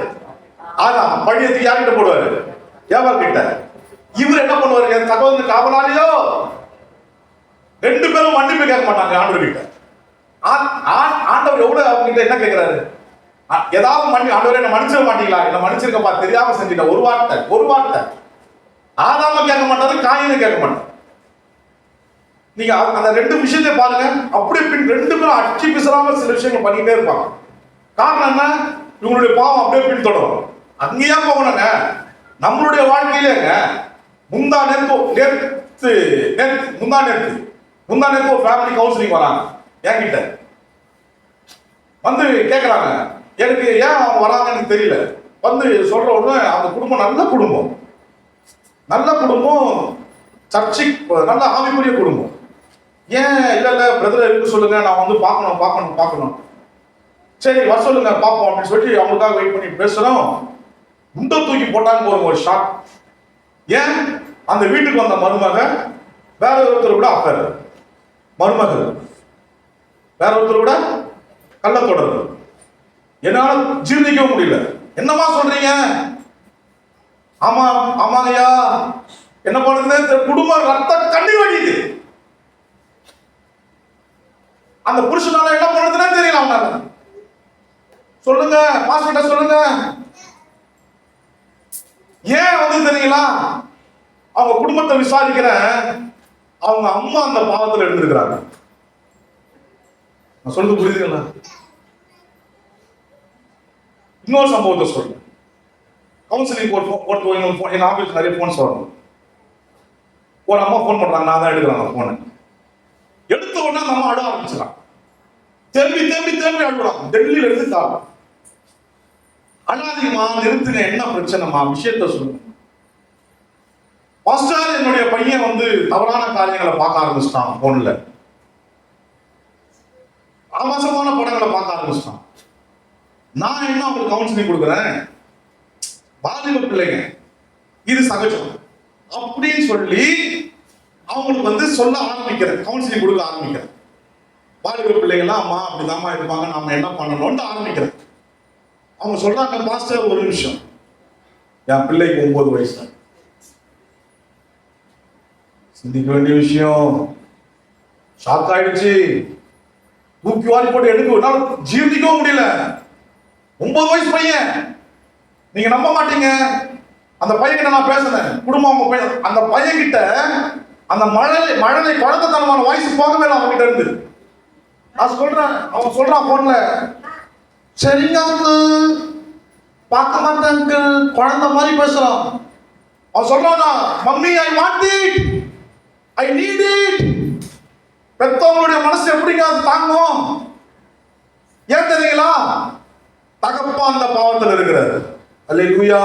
[SPEAKER 2] ஆதாம். பழியத்துக்கு யார்கிட்ட போடுவாரு? ஏவாள் கிட்ட. இவர் என்ன பண்ணுவாரு? என் சகோதரனுக்கு காவலாளியோ. 2 பேரும் மன்னிப்பு கேட்க மாட்டாங்க ஆண்டவர் கிட்ட. ஆண்டவர் எவ்வளவு அவங்க கிட்ட என்ன கேட்கிறாரு? ஏதாவது ஆண்டவரே என்ன மன்னிச்சிட மாட்டீங்களா? என்ன மன்னிச்சிருக்கப்பா, தெரியாம செஞ்சுட்டேன். ஒரு வார்த்தை. ஆதாம கேட்க மாட்டாரு, காயினை கேட்க மாட்டாரு. நீங்க அந்த 2 விஷயத்தை பாருங்க. அப்படியே 2 பேரும் அச்சு பிசராம சில விஷயங்கள் பண்ணிட்டே இருப்பாங்க. காரணம் என்ன? இவங்களுடைய பாவம் அப்படியே பின்தொடரும். அங்கேயா போகணுங்க. நம்மளுடைய வாழ்க்கையிலேங்க முந்தா நேத்து ஒரு ஃபேமிலி கவுன்சிலிங் வராங்க என்கிட்ட வந்து கேட்கறாங்க. எனக்கு ஏன் அவங்க வராங்கன்னு தெரியல. வந்து சொல்ற உடனே அந்த குடும்பம் நல்ல குடும்பம், சர்ச்சை நல்ல ஆவிக்குரிய குடும்பம். ஏன் இல்ல பிரதர் இருக்கு சொல்லுங்க, நான் வந்து பார்க்கணும். சரி வர சொல்லுங்க பார்ப்போம் அப்படின்னு சொல்லி அவங்களுக்காக வெயிட் பண்ணி பேசுறோம். முண்டை தூக்கி போட்டாங்க ஒரு ஷாக். ஏன்? அந்த வீட்டுக்கு வந்த மருமக வேற ஒருத்தர் கூட அஃபேர், மருமகள் வேற ஒருத்தர் கூட கள்ள தொடர்பு. என்னால ஜீர்ணிக்கவும் முடியல. என்னமா சொல்றீங்க? ஆமாங்கய்யா. என்ன பண்ணுது? குடும்பம் ரத்த கண்ணீர் வடியுது. அந்த புருஷனால என்ன பண்ணுறதுன்னே தெரியல அவனால. சொல்லுங்க பாஸ்டர், சொல்லுங்க. ஏன் வந்து தெரியுங்களா? அவங்க குடும்பத்தை விசாரிக்கிற அவங்க அம்மா அந்த பாவத்தில் இருந்திருக்கிறாங்க. நான் சொல்றது புரியுதுங்களா? இன்னொரு சம்பவத்தை சொல்றேன். கவுன்சிலிங் என் ஆஃபீஸ் நிறைய போன்ஸ் வரணும். ஒரு அம்மா ஃபோன் பண்றாங்க, நான் தான் எடுக்கிறேன் அந்த போனை. எடுத்த உடனே நம்ம அட ஆரம்பிச்சிடலாம். தேம்பி தேம்பி தேம்பி அழுகலாம். டெல்லியில இருந்து காலம் அழாதீங்கம்மா, நிறுத்துங்க, என்ன பிரச்சனைமா, விஷயத்த சொல்லுங்க. பாஸ்டர், என்னுடைய பையன் தவறான காரியங்களை பார்க்க ஆரம்பிச்சிட்டான், போன்ல ஆபாசமான படங்களை பார்க்க ஆரம்பிச்சிட்டான். நான் என்ன அவங்களுக்கு கவுன்சிலிங் கொடுக்குறேன், பாதிப்பு பிள்ளைங்க இது சகஜம் அப்படின்னு சொல்லி அவங்களுக்கு சொல்ல ஆரம்பிக்கிறேன், கவுன்சிலிங் கொடுக்க ஆரம்பிக்கிறேன். பாதிப்பு பிள்ளைங்களாம் அம்மா அப்படிதாம்மா இருப்பாங்க, நாம என்ன பண்ணணும்னு ஆரம்பிக்கிறேன். அவங்க சொல்றாங்க, பாஸ்டர் ஒரு நிமிஷம், என் பிள்ளைக்கு 9 வயசு, சிந்திக்க வேண்டிய விஷயம், ஷாக் ஆயிடுச்சு, தூக்கி வாரி போட்டு எடுக்க ஜீர்ணிக்கவும் முடியல. 9 வயசு பையன், நீங்க நம்ப மாட்டீங்க. அந்த பையன்கிட்ட நான் பேசுனேன், குடும்பம் அந்த பையன் கிட்ட அந்த மழலை குழந்தைத்தனமான வாய்ஸ் போகவே இல்லை அவங்க கிட்ட இருந்து. நான் சொல்றேன், அவன் சொல்றான் போன்ல, சரிங்க அங்கிள், பார்க்க மாட்டேன் அங்கிள், குழந்தை மாதிரி பேசுறான். அவன் சொல்றானா, mummy I want it, I need it. பெத்தவங்களுடைய மனசு எப்படிங்க அது தாங்கும்? ஏன் தெரியுங்களா? தகப்பா அந்த பாவத்தில் இருக்கிறாரு. அல்லேலூயா.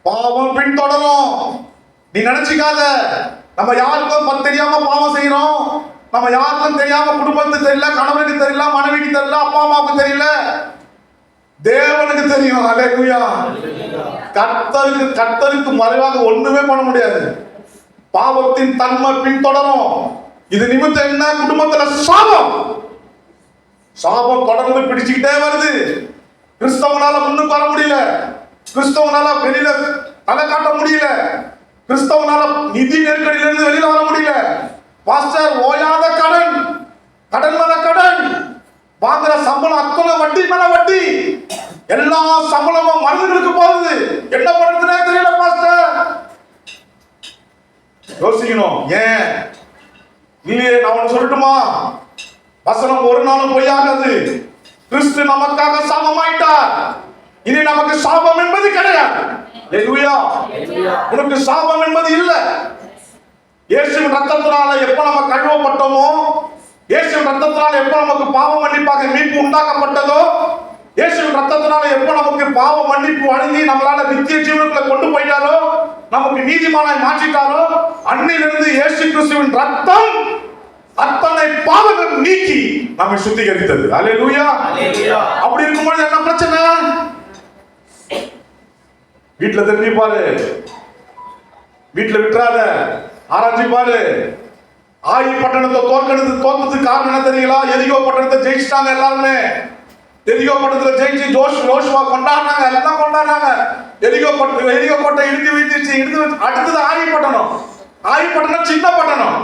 [SPEAKER 2] பாவம் பின்தொடரும். நீ நினைச்சுக்காத, நம்ம யாருக்கும் தெரியாம பாவம் செய்யறோம். நம்ம யாருக்கும் தெரியாம குடும்பத்துக்கு தெரியல, கணவனுக்கு தெரியல, மனைவிக்கு தெரியல, அப்பா அம்மாவுக்கு தெரியல, தேவனுக்கு தெரியும். அல்லேலூயா. கர்த்தருக்கு மறைவாக ஒண்ணுமே பண்ண முடியாது. பாவத்தின் தன்மை பின்தொடரும். இது நிமித்தம் என்ன? குடும்பத்துல சாபம் தொடர்ந்து பிடிச்சுக்கிட்டே வருது. கிறிஸ்தவனால முன்னுக்கு வர முடியல, கிறிஸ்தவனால வெளியில தலை காட்ட முடியல, கிறிஸ்தவனால நிதி நெருக்கடியிலிருந்து வெளியில வர முடியல. பாஸ்டர், ஓயாத கடன், கடன் மேல கடன், வாங்குற சம்பளம் அத்தனை வட்டி மேல வட்டி, எல்லா சம்பளமும் மனிதர்களுக்கு போகுது. என்ன பண்றதுனே தெரியல பாஸ்டர். யோசிக்கணும். ஏன் இல்லையே? நான் ஒன்று சொல்லட்டுமா? வசனம் ஒரு நாளும் பொய்யாகாது. கிறிஸ்து நமக்காக சாபமாயிட்டார். இனி நமக்கு சாபம் என்பது கிடையாது. அல்லேலூயா. உனக்கு சாபம் என்பது இல்லை. இயேசுவின் ரத்தத்தினால எப்ப நம்ம கழுவப்பட்டோமோ, இயேசுவின் ரத்தத்தினால எப்ப நமக்கு பாவ மன்னிப்பாக மீட்பு உண்டாக்கப்பட்டதோ, இயேசுவின் ரத்தத்தினால எப்ப நமக்கு பாவ மன்னிப்பு வழங்கி நம்மளால நித்திய ஜீவனுக்குள்ள கொண்டு போயிட்டாரோ, நமக்கு நீதிமானாய் மாற்றிட்டாரோ, அன்னிலிருந்து இயேசு கிறிஸ்துவின் ரத்தம் அத்தனை பாவங்கள் நீக்கி நம்மை சுத்திகரித்தது. அல்லேலூயா. அப்படி இருக்கும்போது என்ன பிரச்சனை? வீட்டுல திரும்பி பாரு, வீட்டுல விட்டுறாத, ஆராய்ச்சி பாரு. ஆயி பட்டணத்தை தோற்கறதுக்கு காரணம் என்ன தெரியுங்களா? எரிகோ பட்டணத்தை ஜெயிச்சிட்டாங்க எல்லாருமே. எரிகோ பட்டணத்துல ஜெயிச்சு ஜோஷுவா கொண்டாடினாங்க, எல்லாம் கொண்டாடினாங்க. எரிகோ கோட்டை இடிஞ்சு வீழ்ந்துச்சு. அடுத்தது ஆயி பட்டணம் சின்ன பட்டணம்.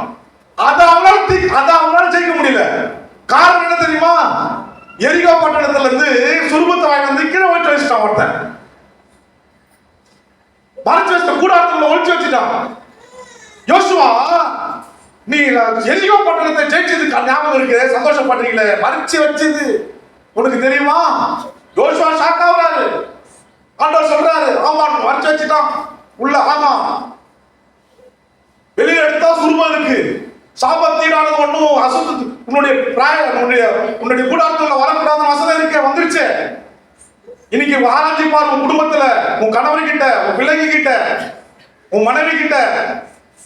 [SPEAKER 2] அதை அவங்களால ஜெயிக்க முடியல. காரணம் என்ன தெரியுமா? எரிகோ பட்டணத்துல இருந்து சுருபத்தை வாங்கி கீழே ஒழிச்சு வச்சுட்டான். ஒருத்தன் மறைச்சு வச்ச கூடாரத்துல ஒழிச்சு வச்சுட்டான். யோசுவா, நீ எரிகோ பட்டணத்தை ஜெயிச்சதுக்கு ஞாபகம் இருக்கு, சந்தோஷப்படுறீங்களே, மறைச்சு வச்சது உனக்கு தெரியுமா? யோசுவா ஷாக் ஆகுறாரு. ஆண்டவர் சொல்றாரு, ஆமா மறைச்சு வச்சுட்டான் உள்ள. ஆமா, வெளியே எடுத்தா சுருபம் இருக்கு. சாபத்தீடானது ஒண்ணும் அசுத்து உன்னுடைய கூடாரத்துல வரக்கூடாத வசனம் இருக்க வந்துருச்சு. இன்னைக்கு ஆராய்ச்சி பார், உன் குடும்பத்துல, உன் கணவர் கிட்ட, உன் பிள்ளைங்க கிட்ட, உன் மனைவி கிட்ட.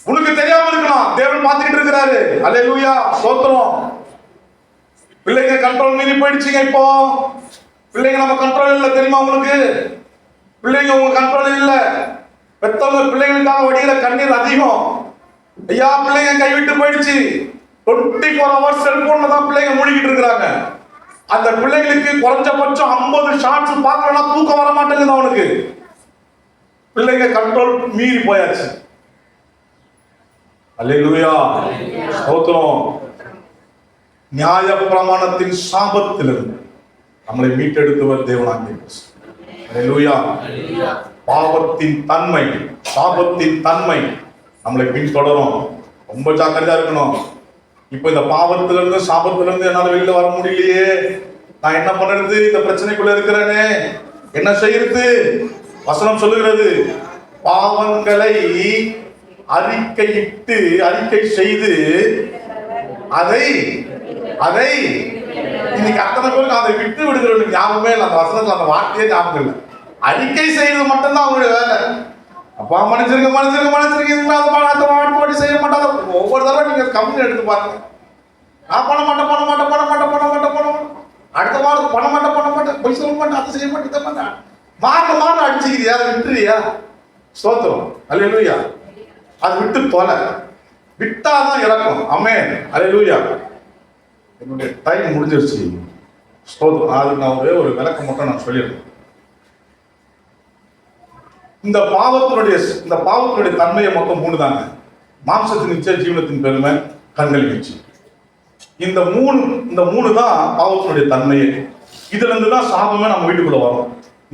[SPEAKER 2] உனக்கு தெரியாம இருக்கலாம், தேவன் பார்த்துக்கிட்டு இருக்கிறாரு. அல்லேலூயா, ஸ்தோத்திரம். பிள்ளைங்க கண்ட்ரோல் மீறி போயிடுச்சுங்க. இப்போ பிள்ளைங்க நம்ம கண்ட்ரோல் இல்லை, தெரியுமா உங்களுக்கு? பிள்ளைங்க உங்க கண்ட்ரோல் இல்லை. பெத்தவங்க பிள்ளைங்களுக்காக வடிகிற கண்ணீர் அதிகம். ஐயா, பிள்ளைங்க கைவிட்டு போயிடுச்சு. 24 hours செல்போன்ல தான் பிள்ளைங்க மூழ்கிட்டு இருக்கிறாங்க. அந்த பிள்ளைங்களுக்கு குறைஞ்சபட்சம் 50 ஷார்ட்ஸ் பார்க்கலன்னா தூக்கம் வர மாட்டேங்குது அவனுக்கு. பிள்ளைங்க கண்ட்ரோல் மீறி போயாச்சு. அல்லேலூயா, ஸ்தோத்திரம். நியாய பிரமாணத்தின் சாபத்திலிருந்து நம்மளை மீட்டெடுத்தவர் தேவனாகிய கிறிஸ்து. அல்லேலூயா. பாவத்தின் தன்மை, சாபத்தின் தன்மை நம்மளை பின்தொடரும். ரொம்ப ஜாக்கிரதையா இருக்கணும். இப்ப இந்த பாவத்திலிருந்து சாபத்திலிருந்து என்னால வெளியில வர முடியலையே, நான் என்ன பண்றது? இந்த பிரச்சனைக்குள்ள இருக்கிறேனே, என்ன செய்யறது? வசனம் சொல்லுகிறது, பாவங்களை அறிக்கை செய்து அதை அதை இன்னைக்கு அத்தனை பேருக்கு அதை விட்டு விடுகிற ஞாபகமே இல்லை. அந்த வசனத்துல அந்த வார்த்தையே ஞாபகம் இல்லை. அறிக்கை செய்யறது மட்டும்தான் அவங்களுடைய வேலை. அப்பா மன்னிச்சிருக்க மன்னிச்சிருக்க மன்னிச்சிருக்க அந்த வார்த்தை செய்ய மாட்டாங்க. ஒவ்வொரு தடவை நீங்க கம்பெனி எடுத்து பாருங்க. நான் பண்ண மாட்டேன் பண்ண மாட்டேன் பண்ண மாட்டேன் பண்ண மாட்டேன் பண்ண மாட்டேன், அடுத்த வாரம் பண்ண மாட்டேன் பண்ண மாட்டேன், போய் சொல்ல மாட்டேன், அதை செய்ய மாட்டேன், இதை மாட்டேன், மாற அடிச்சுக்கிறியா, அதை விட்டுறியா? ஸ்தோத்திரம், அல்லேலூயா. அது விட்டு தொலை, விட்டாதான் இறக்கும். ஆமென், அல்லேலூயா. என்னுடைய டைம் முடிஞ்சிருச்சு. ஸ்தோத்திரம். அதுக்கு நான் ஒரு விளக்கம் மட்டும் நான் சொல்லிடுறேன். இந்த பாவத்தினுடைய தன்மையை மொத்தம் 3 தாங்க. மாம்சத்தின் இச்சை, ஜீவனத்தின் பெருமை, கண்கள் வீச்சு. இந்த மூணு தான் பாவத்தினுடைய தன்மையே. இதுல இருந்து தான் சாபமே நம்ம வீட்டுக்குள்ள வரும்.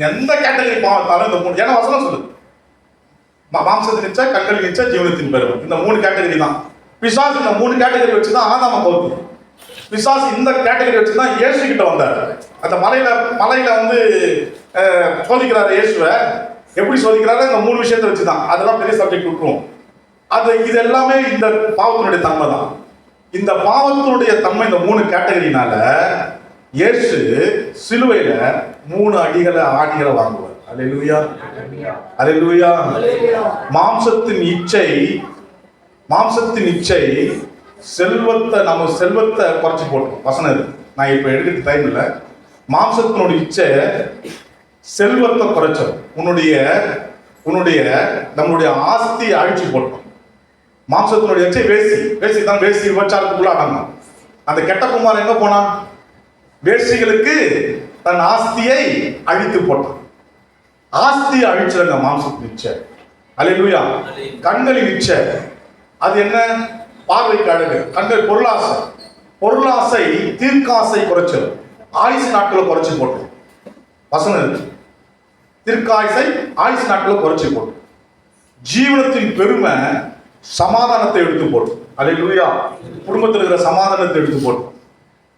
[SPEAKER 2] எந்த கேட்டகரி பாவத்தாலும் இந்த 3, ஏன்னா வசனம் சொல்லுது, மாம்சத்தின் இச்சை, கண்கள் இச்சை, ஜீவனத்தின் பெருமை, இந்த 3 கேட்டகரி தான். பிசாசு இந்த 3 கேட்டகரி வச்சுதான் ஆதாம கவுத்து. பிசாசு இந்த கேட்டகரி வச்சுதான் இயேசு கிட்ட வந்தார். அந்த மலையில வந்து சோதிக்கிறாரு இயேசுவை. எப்படி சோதிக்கிறாரு? இந்த 3 விஷயத்தை வச்சுதான். அதெல்லாம் பெரிய சப்ஜெக்ட் விட்டுருவோம். இது எல்லாமே இந்த பாவத்தினுடைய தன்மை தான். இந்த பாவத்தினுடைய தன்மை இந்த 3 கேட்டகரினால இயேசு சிலுவையில 3 ஆடிகளை வாங்குவார். அல்லேலூயா, அல்லேலூயா. மாம்சத்தின் இச்சை நம்ம செல்வத்தை குறைச்சி போட்டோம். வசனம் இருக்கு, நான் இப்ப எடுக்கிறது டைம் இல்லை. மாம்சத்தினுடைய இச்சை செல்வத்தை குறைச்சோம். நம்மளுடைய ஆஸ்தியை அழிச்சு போட்டோம். மாம்சத்தினுடைய இச்சை வேசி தான். வேசி விபச்சாரத்துக்குள்ள அடங்கும். அந்த கெட்ட குமார் எங்க போனான்? வேசிகளுக்கு தன் ஆஸ்தியை அழித்து போட்டான். ஆஸ்தியை அழிச்சிருங்க மாம்சத்தின் இச்சை. அல்லேலூயா. கண்களின் இச்சை அது என்ன? பார்வைக்கு அழகு. கண்கள் பொருளாசை தீர்க்காசை குறைச்சல், ஆயுசு நாட்களை குறைச்சி போட்டோம். வசனம் இருக்கு, தீர்க்காயுசை ஆயுசு நாட்களை குறைச்சி போட்டோம். ஜீவனத்தின் பெருமை சமாதானத்தை எடுத்து போட்டோம். அல்லேலூயா. குடும்பத்தில் இருக்கிற சமாதானத்தை எடுத்து போட்டோம்.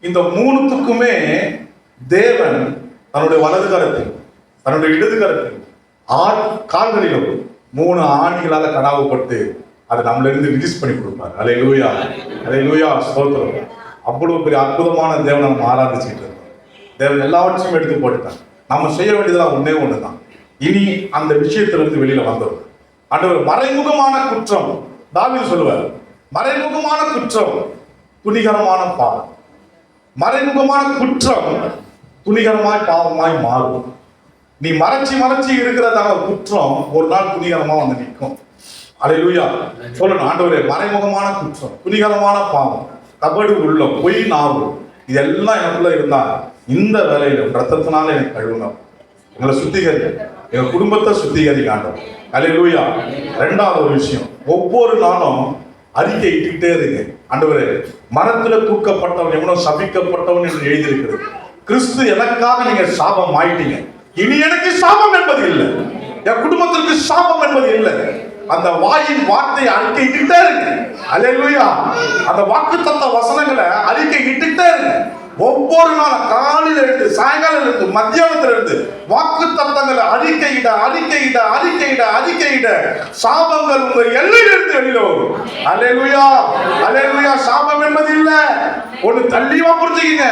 [SPEAKER 2] இந்த 3த்துக்குமே தேவன் தன்னுடைய வலது கரத்தில், தன்னுடைய இடது கரத்தில், கால்களிலும் 3 ஆணிகளால் கடாவப்பட்டு அதை நம்மள இருந்து ரிலீஸ் பண்ணி கொடுப்பார். அல்லேலூயா, அல்லேலூயா. ஸ்தோத்திரம். அவ்வளவு பெரிய அற்புதமான தேவனை நம்ம ஆராதிச்சுட்டு இருக்கோம். தேவன் எல்லாவற்றையும் எடுத்து போட்டுட்டாங்க. நம்ம செய்ய வேண்டியதெல்லாம் ஒண்ணு தான். இனி அந்த விஷயத்திலிருந்து வெளியில வந்துடும். ஆண்டவர், மறைமுகமான குற்றம், தாவீது சொல்லுவார், மறைமுகமான குற்றம் துணிகரமான பாவம். மறைமுகமான குற்றம் துணிகரமாய் பாவமாய் மாறும். நீ மறைச்சி இருக்கிறதான குற்றம் ஒரு நாள் துணிகரமா வந்து நிற்கும். அல்லேலூயா. சொல்லணும், ஆண்டவரே, மறைமுகமான குற்றம், துணிகரமான பாவம், கபடு உள்ளம், பொய் நாவு, இதெல்லாம் எனக்குள்ள இருந்தா இந்த வேலையில ரத்தத்தினால எனக்கு கழுவணும். எங்களை சுத்திகரி, எங்க குடும்பத்தை சுத்திகரி ஆண்டவர். அல்லேலூயா. 2வது ஒரு விஷயம், ஒவ்வொரு நாளும் அறிக்கை இட்டுக்கிட்டே இருங்க. ஆண்டவரே, மரத்துல தூக்கப்பட்டவன் எவனோ சபிக்கப்பட்டவன் என்று எழுதியிருக்கிறது. கிறிஸ்து எனக்காக நீங்க சாபம் ஆயிட்டீங்க. இனி எனக்கு சாபம் என்பது இல்லை, என் குடும்பத்திற்கு சாபம் என்பது இல்லை. அந்த வாயின் வார்த்தையை அறிக்கை இட்டுக்கிட்டே இருங்க. அல்லேலூயா. அந்த வாக்குத்தத்த வசனங்களை அறிக்கை இட்டுக்கிட்டே இருங்க. ஒவ்வொரு நாளும் காலையில இருந்து சாயங்காலம் இருந்து மத்தியானத்துல இருந்து வாக்கு தத்தங்களை அறிக்கையிட சாபங்கள் உங்க எல்லையிலிருந்து வெளியில வரும். அல்லேலூயா, அல்லேலூயா. சாபம் என்பது இல்ல. ஒண்ணு தெளிவா புரிஞ்சுக்கங்க,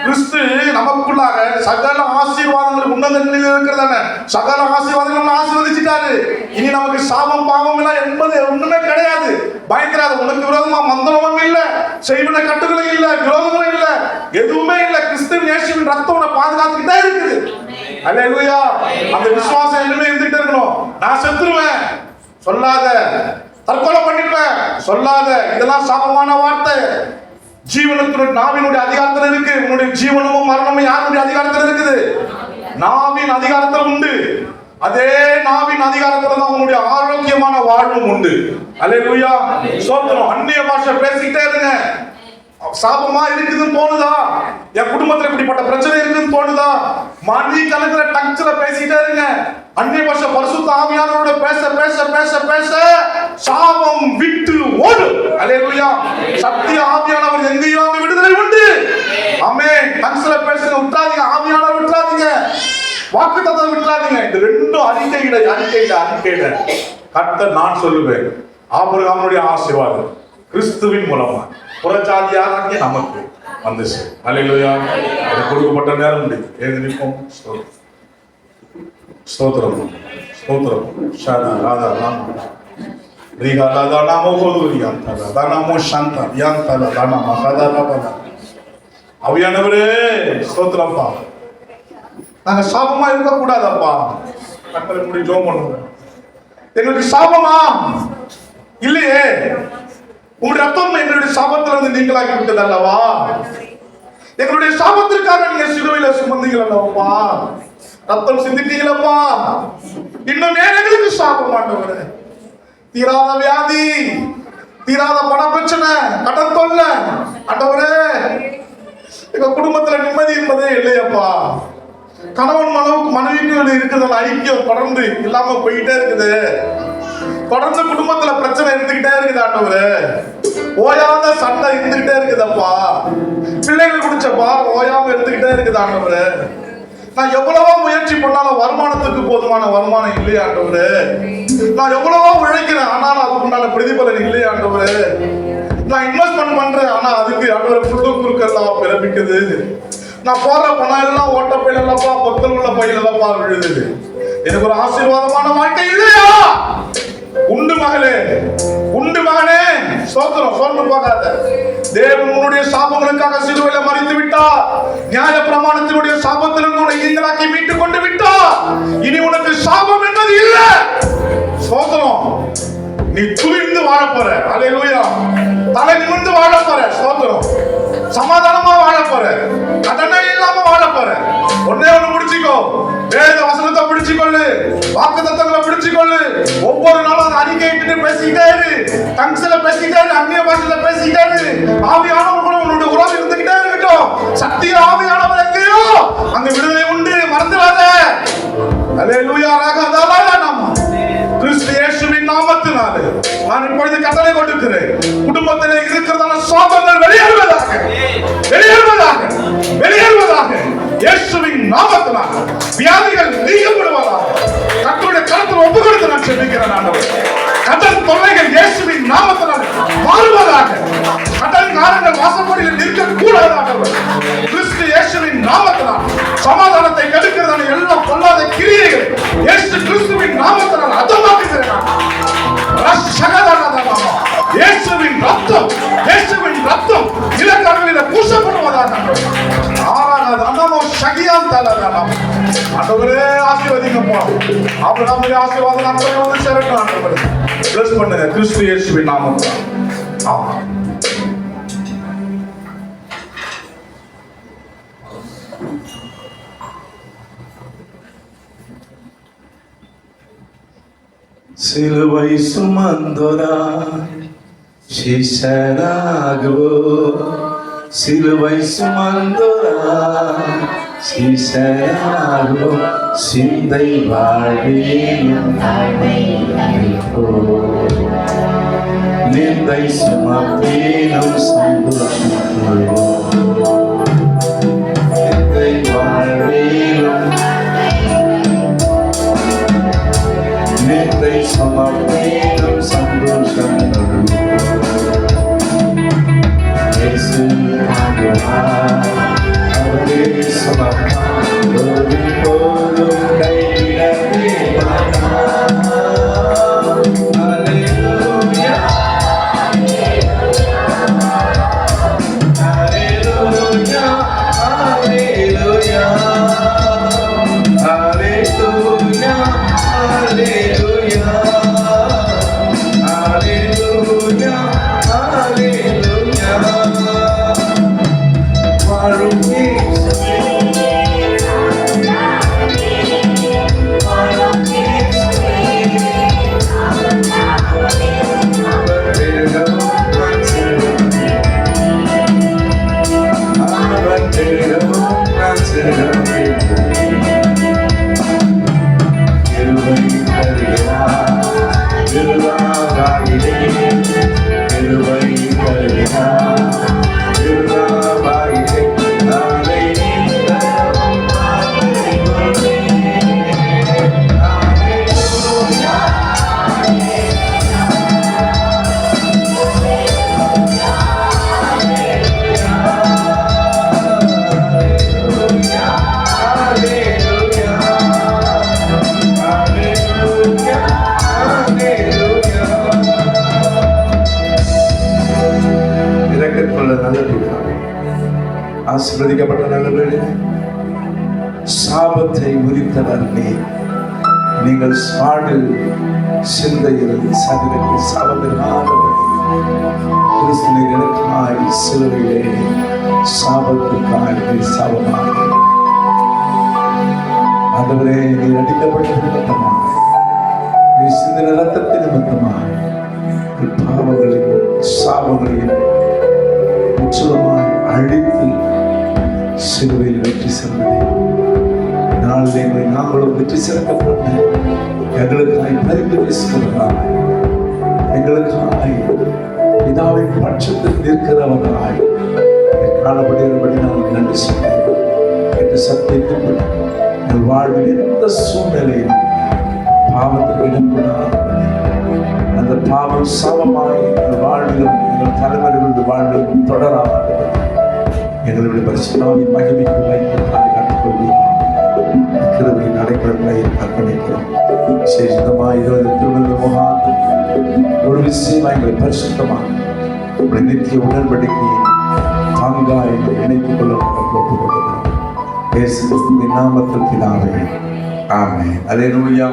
[SPEAKER 2] கிறிஸ்து நமக்குள்ளாக சகல ஆசீர்வாதங்கள் உன்னதங்களில் இருக்கிறதான சகல ஆசீர்வாதங்கள் ஆசீர்வதிச்சிட்டாரு. இனி நமக்கு சாபம் பாவம் எல்லாம் என்பது ஒண்ணுமே கிடையாது. பயங்கராத, உனக்கு விரோதமா மந்திரமும் இல்ல, செய்வன கட்டுகளும் இல்ல, விரோதங்களும் இல்ல, எதுவுமே இல்ல. கிறிஸ்துவின் இயேசுவின் ரத்தம் உன்னை பாதுகாத்துக்கிட்டே இருக்குது. அல்லேலூயா. அந்த விசுவாசம் என்னமே இருந்துட்டே இருக்கணும். நான் செத்துருவேன் சொல்லாத, தற்கொலை பண்ணிப்பேன் சொல்லாத, இதெல்லாம் சாபமான வார்த்தை. ஜீவனத்தினுடைய நாவினுடைய அதிகாரத்தில் இருக்கு. உன்னுடைய ஜீவனமும் மரணமும் யாருடைய அதிகாரத்தில் இருக்குது? நாவின் அதிகாரத்தில் உண்டு. அதே நாவின் அதிகாரத்தில் தான் உன்னுடைய ஆரோக்கியமான வாழ்வும் உண்டு. அல்லேலூயா. ஸ்தோத்திரம். அந்நிய பாஷை பேசிக்கிட்டே இருங்க. சாபமா இருக்குதுன்னு தோணுதா? என் குடும்பத்துல இப்படிப்பட்ட பிரச்சனை இருக்குன்னு தோணுதா? மணி கணக்குல டங்ஸ்ல பேசிட்டே இருங்க. அந்நிய பாஷை பரிசுத்த ஆவியானவரோட பேச பேச பேச பேச சாபம் விட்டு ஓடும். அல்லேலூயா. சத்திய ஆவியானவர் எங்கேயோ அங்க விடுதலை உண்டு. ஆமென். டங்ஸ்ல பேசுங்க, விட்டுறாதீங்க. ஆவியானவர் விட்டுறாதீங்க, வாக்குத்தத்தம் விட்டுறாதீங்க. இந்த 2 அறிக்கையிட கர்த்தர் நான் சொல்லுவேன். ஆபிரகாமுடைய ஆசீர்வாதம் கிறிஸ்துவின் மூலமா புறஜாதியாராகிய நமக்கு வந்து அல்லேலூயா. எனக்கு கொடுக்கப்பட்ட நேரம் முடியுது. எழுந்து நிற்போம். ஸ்தோத்திரம் ஸ்தோத்திரம். ஷாதா ராதா ராம் ரீகா ராதா நாமோ கோதுரியான் தலா தானாமோ சாந்தா யான் தலா தானா மகாதா ராபா. அவியானவரே ஸ்தோத்திரம்ப்பா. நாங்க சாபமா இருக்க கூடாதப்பா. கட்டளை முடி ஜெபம் பண்ணுவோம். எங்களுக்கு சாபமா இல்லையே, உங்களுடைய ரத்தம் எங்களுடைய சாபத்திலிருந்து நீங்களாக்கி விட்டது அல்லவா. எங்களுடைய சாபத்திற்காக நீங்க சிலுவையில சுமந்தீங்க அல்லவா, ரத்தம் சிந்திட்டீங்களப்பா. இன்னும் எங்களுக்கு சாபம் ஆண்டவரே. தீராத வியாதி, தீராத பண பிரச்சனை, கடன் தொல்லை ஆண்டவரே. எங்க குடும்பத்துல நிம்மதி என்பதே இல்லையப்பா. கணவன் மனைவிக்கு இருக்கிற ஐக்கியம் தொடர்ந்து இல்லாம போயிட்டே இருக்குது. தொடர்ந்து குடும்பத்துல பிரச்சனை இருந்துகிட்டே இருக்குது ஆண்டவரே. ஓயாத சண்டை இருந்துகிட்டே இருக்குதப்பா. பிள்ளைகள் குடிச்சப்பா ஓயாம இருந்துகிட்டே இருக்குது ஆண்டவரே. நான் எவ்வளவோ முயற்சி பண்ணாலும் வருமானத்துக்கு போதுமான வருமானம் இல்லையா ஆண்டவரே. நான் எவ்வளவோ உழைக்கிறேன் ஆனாலும் அதுக்குண்டான பிரதிபலன் இல்லையா ஆண்டவரே. நான் இன்வெஸ்ட்மெண்ட் பண்றேன் ஆனா அதுக்கு ஆண்டவரே புல்லு குறுக்கெல்லாம் பிறப்பிக்குது. நான் போற பணம் எல்லாம் ஓட்ட பையில இல்லப்பா, பொத்தல் உள்ள பையில இல்லப்பா விழுது. எனக்கு ஒரு ஆசீர்வாதமான வாழ்க்கை இல்லையா? உண்டு மகளே, உண்டு மகனே. ஸ்தோத்திரம். சோர்ந்து போகாத. தேவன் உன்னுடைய சாபங்களுக்காக சிலுவையில மரித்து விட்டார். நியாய பிரமாணத்தினுடைய சாபத்திலிருந்து உன்னை நீங்களாக்கி மீட்டுக் கொண்டு விட்டார். இனி உனக்கு சாபம் என்பது இல்லை. ஸ்தோத்திரம். நீ துளிர்ந்து வாழ போற. அல்லேலூயா. தலை நிமிர்ந்து வாழ போற. ஸ்தோத்திரம். சமாதானமா வாழ போற. கடனே இல்லாம வாழ போற. ஒன்னே ஒண்ணு பிடிச்சிக்கோ, வேத வசனத்தை பிடிச்சிக்கொள்ளு, வாக்குத்தத்தங்களை பிடிச்சிக்கொள்ளு. ஒவ்வொரு நாளும் அறிக்கையிட்டு பேசிக்கிட்டே இரு, டங்ஸ்ல பேசிக்கிட்டே இரு, அந்நிய பாஷையில பேசிக்கிட்டே இரு. ஆவியானவர் கூட உன்னுடைய உறவு இருந்துகிட்டே இருக்கட்டும். சத்திய ஆவியானவர் எங்கேயோ அங்க விடுதலை உண்டு, மறந்துடாத. அல்லேலூயா. கிறிஸ்து இயேசுவின் நாமத்தினாலே நான் இப்பொழுது கட்டளை கொடுக்கிறேன். குடும்பத்திலே இருக்கிறதான சாபங்கள் வெளியேறுவதாக, வெளியேறுவதாக, வெளியேறுவதாக. இயேசுவின் நாமத்தினால வியாதிகள் நீக்கப்படுவதாக. கர்த்தருடைய கரத்தில் ஒப்பு கொடுத்து நான் ஜெபிக்கிறேன் ஆண்டவரே. கடன் தொல்லைகள் இயேசுவின் நாமத்தினால மாறுவதாக. கடன் காரங்கள் வாசப்படியில் நிற்க கூடாதாக. கிறிஸ்து இயேசுவின் நாமத்தினால் சமாதானத்தை கெடுக்கிறதான எல்லா பொல்லாத கிரியைகள் இயேசு கிறிஸ்துவின் நாமத்தினால் அதமாக்குகிறேன். இயேசுவின் ரத்தம், இயேசுவின் ரத்தம் இலக்கரங்களில பூசப்படுவதாக. ஆறாவது அண்ணாமோ சகியான் தலதானாம். ஆண்டவரே ஆசீர்வதிங்கப்பா. ஆபிரகாமுடைய ஆசீர்வாதம் நமக்கு வந்து சேரட்டும் ஆண்டவரே. பிளஸ் பண்ணுங்க கிறிஸ்து இயேசுவின் நாமத்தில். ஆமென்.
[SPEAKER 3] சிலுவை சுமந்தோரா ಶಿಷ್ಯರಾಗುವೋ ಸಿಲುವೈ ಸುಮಂದೋರಾ ಶಿಷ್ಯರಾಗುವೋ சிந்தை வாழ்வேனும் நிந்தை சுமப்பேனும் சந்தோஷம் நிந்தை வாழ்வேனும் நிந்தை சுமப்பேனும் சந்தோஷம் இயேசு அவரே சுமப்பான் ஒரு போதும் கைவிடவே மாட்டான். ஹல்லேலூயா ஹல்லேலூயா ஹல்லேலூயா ஹல்லேலூயா ஹல்லேலூயா ஹல்லேலூயா ஹல்லேலூயா வாழும் இயேசுவே ஆசீர்வதிக்கப்பட்ட நல்லவர்களே, சாபத்தை முறித்தவர் நீர். நீங்கள் சாடு சிந்தையில் சதிரத்தை சாபத்தினாதவர் கிறிஸ்துவின் எனக்காய் சிலுவையிலே சாபத்துக்காய் சாபமாக ஆண்டவரே, நீர் அடிக்கப்பட்ட நிமித்தமாக, நீ சிந்தின ரத்தத்தின் நிமித்தமாக பாவங்களையும் சாபங்களையும் முற்றிலுமாய் அழித்து சிலுவையில் வெற்றி சென்றதை நாளில் எங்களை நாங்களும் வெற்றி சிறக்கப்பட்ட எங்களுக்காய் பரிந்து பேசுகிறவராய், எங்களுக்காய் பிதாவின் பட்சத்தில் நிற்கிறவராய் காணப்படுகிறபடி நாங்கள் நன்றி சொல்கிறோம் என்று சத்தியத்தின்படி எங்கள் வாழ்வில் எந்த சூழ்நிலையும் பாவத்துக்கு இடம்பெறாதபடி, அந்த பாவம் சாபமாய் எங்கள் வாழ்விலும் எங்கள் தலைவர்களுடைய வாழ்விலும் தொடராதபடி எங்களுடைய பரிசுத்தாவின் மகிமைக்கு வைத்து கற்றுக்கொள்வோம். கிருபையின் நடைமுறைகளை அர்ப்பணிக்கிறோம். சேஷிதமாய் திருவிழா முகாந்தம் ஒரு விஷயமா எங்களை பரிசுத்தமாக உடைய நித்திய உடன்படிக்கையை தாங்காய் இணைத்துக் கொள்ள ஒப்புக்கொள்கிறோம். இயேசுவின் நாமத்தில் பிதாவே, ஆமென். அல்லேலூயா.